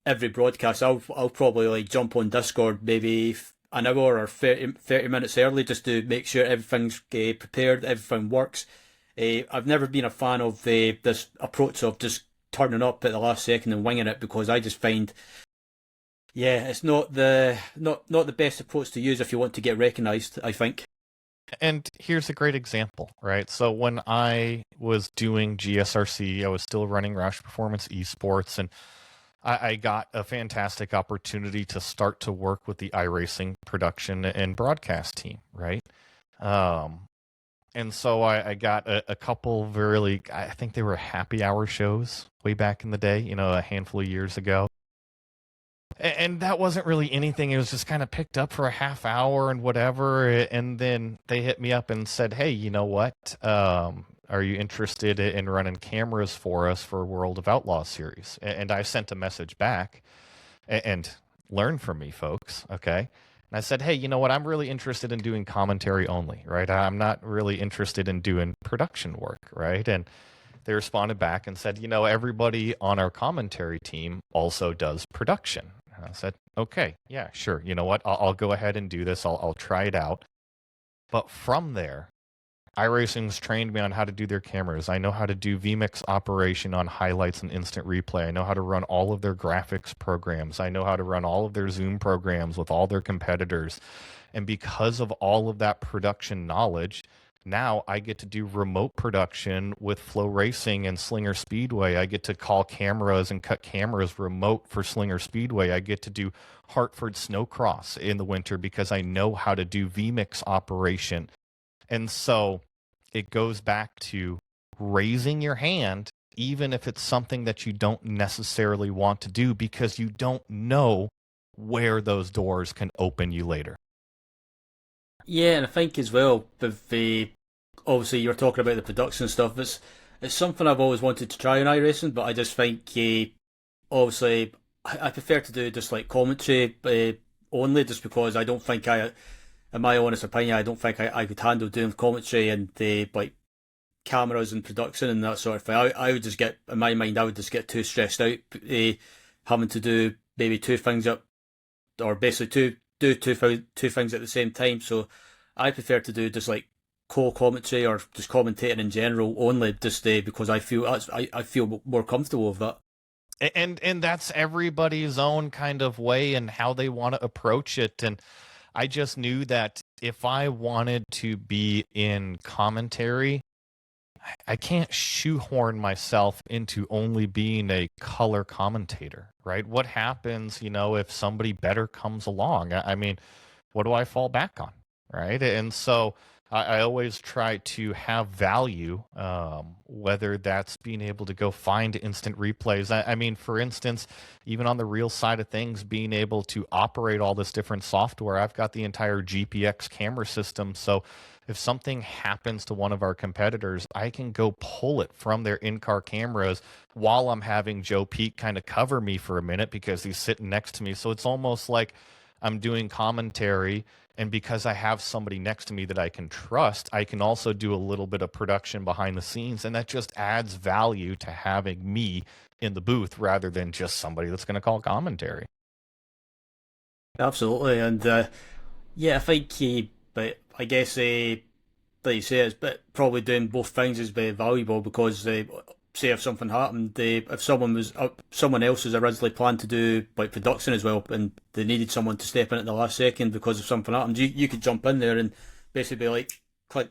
every broadcast. I'll probably like jump on Discord maybe an hour or 30 minutes early just to make sure everything's prepared, everything works. I've never been a fan of this approach of just turning up at the last second and winging it because I just find, yeah, it's not the best approach to use if you want to get recognised, I think. And here's a great example, right? So when I was doing GSRC, I was still running Roush Performance Esports, and I got a fantastic opportunity to start to work with the iRacing production and broadcast team, right? And so I got a couple really, I think they were happy hour shows way back in the day, a handful of years ago. And that wasn't really anything. It was just kind of picked up for a half hour and whatever. And then they hit me up and said, hey, you know what? Are you interested in running cameras for us for World of Outlaw series? And I sent a message back and learn from me, folks. Okay. And I said, hey, you know what? I'm really interested in doing commentary only, right? I'm not really interested in doing production work, right? And they responded back and said, everybody on our commentary team also does production. And I said, okay, yeah, sure. You know what? I'll go ahead and do this. I'll try it out. But from there, iRacing's trained me on how to do their cameras. I know how to do vMix operation on highlights and instant replay. I know how to run all of their graphics programs. I know how to run all of their Zoom programs with all their competitors. And because of all of that production knowledge, now I get to do remote production with Flow Racing and Slinger Speedway. I get to call cameras and cut cameras remote for Slinger Speedway. I get to do Hartford Snowcross in the winter because I know how to do vMix operation. And so it goes back to raising your hand, even if it's something that you don't necessarily want to do because you don't know where those doors can open you later. Yeah, and I think as well, with obviously you're talking about the production stuff. It's something I've always wanted to try in iRacing, but I just think obviously I prefer to do just like commentary only, just because I don't think in my honest opinion, I don't think I could handle doing commentary and like cameras and production and that sort of thing. I would just get, in my mind, I would just get too stressed out having to do maybe two things up, or basically two things at the same time. So I prefer to do just like co-commentary or just commentating in general only, just because I feel more comfortable with that. And that's everybody's own kind of way and how they want to approach it. And I just knew that if I wanted to be in commentary, I can't shoehorn myself into only being a color commentator, right? What happens, if somebody better comes along? I mean, what do I fall back on, right? And so I always try to have value, whether that's being able to go find instant replays. I mean, for instance, even on the real side of things, being able to operate all this different software. I've got the entire GPX camera system. So if something happens to one of our competitors, I can go pull it from their in-car cameras while I'm having Joe Peak kind of cover me for a minute because he's sitting next to me. So it's almost like I'm doing commentary, and because I have somebody next to me that I can trust, I can also do a little bit of production behind the scenes, and that just adds value to having me in the booth rather than just somebody that's going to call commentary. Absolutely, and yeah, I think but I guess like you say, but probably doing both things is very valuable because say if something happened, if someone else was originally planned to do like production as well, and they needed someone to step in at the last second because of something happened, you could jump in there and basically be like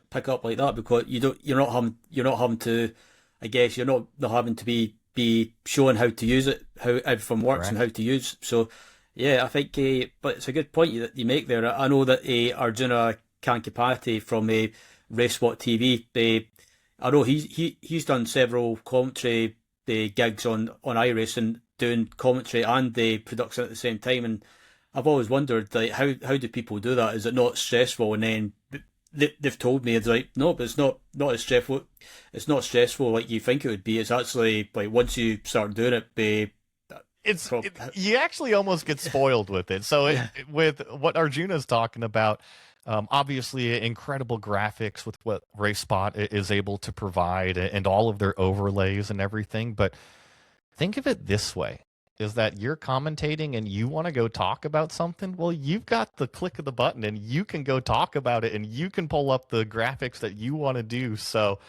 pick up like that because you're not having to, I guess you're not having to be showing how to use it, how everything works and how to use. So yeah, I think but it's a good point that you make there. I know that Arjuna Kankipati from RaceWat TV, I know he's done several commentary gigs on iRacing, doing commentary and the production at the same time. And I've always wondered, like, how do people do that? Is it not stressful? And then they've told me, it's like, no, but it's not as stressful. It's not stressful like you think it would be. It's actually like once you start doing it, you actually almost get spoiled with it. So with what Arjuna's talking about, obviously incredible graphics with what RaceSpot is able to provide and all of their overlays and everything. But think of it this way, is that you're commentating and you want to go talk about something. Well, you've got the click of the button and you can go talk about it and you can pull up the graphics that you want to do. So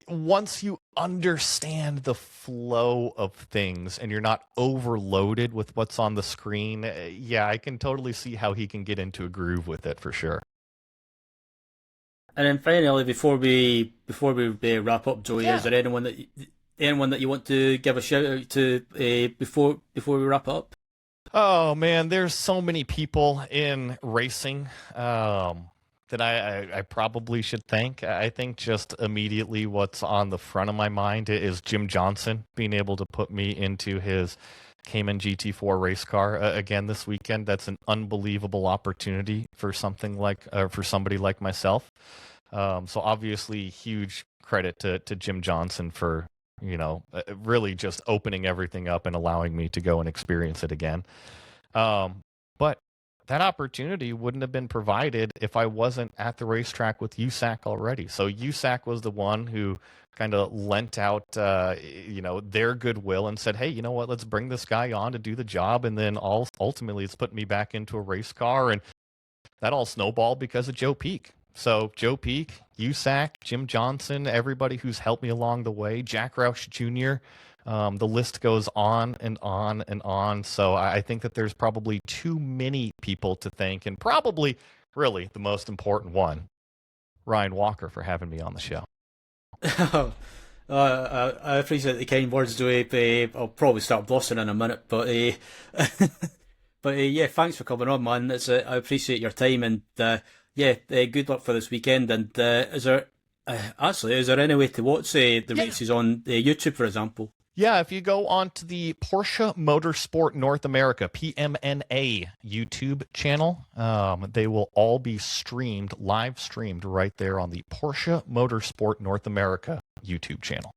once you understand the flow of things and you're not overloaded with what's on the screen, yeah, I can totally see how he can get into a groove with it for sure. And then finally, before we wrap up, Joey, Yeah. is there anyone that you want to give a shout out to before we wrap up? Oh man, there's so many people in racing that I probably should thank. I think just immediately what's on the front of my mind is Jim Johnson being able to put me into his Cayman GT4 race car again this weekend. That's an unbelievable opportunity for for somebody like myself. So obviously, huge credit to Jim Johnson for really just opening everything up and allowing me to go and experience it again. But that opportunity wouldn't have been provided if I wasn't at the racetrack with USAC already. So USAC was the one who kind of lent out, their goodwill and said, hey, you know what, let's bring this guy on to do the job. And then ultimately it's put me back into a race car. And that all snowballed because of Joe Peak. So Joe Peak, USAC, Jim Johnson, everybody who's helped me along the way, Jack Roush Jr., the list goes on and on and on. So I think that there's probably too many people to thank, and probably really the most important one, Ryan Walker, for having me on the show. I appreciate the kind words, Joey. I'll probably start blushing in a minute, but yeah, thanks for coming on, man. I appreciate your time, and yeah, good luck for this weekend. And is there any way to watch the races on YouTube, for example? Yeah, if you go on to the Porsche Motorsport North America, PMNA YouTube channel, they will all be live streamed right there on the Porsche Motorsport North America YouTube channel.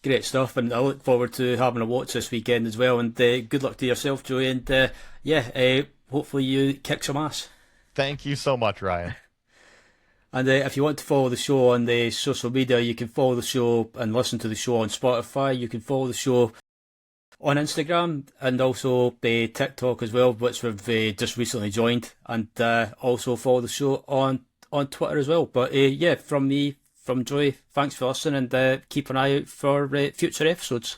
Great stuff, and I look forward to having a watch this weekend as well. And good luck to yourself, Joey. And hopefully you kick some ass. Thank you so much, Ryan. And if you want to follow the show on the social media, you can follow the show and listen to the show on Spotify. You can follow the show on Instagram and also TikTok as well, which we've just recently joined. And also follow the show on Twitter as well. But from me, from Joey, thanks for listening, and keep an eye out for future episodes.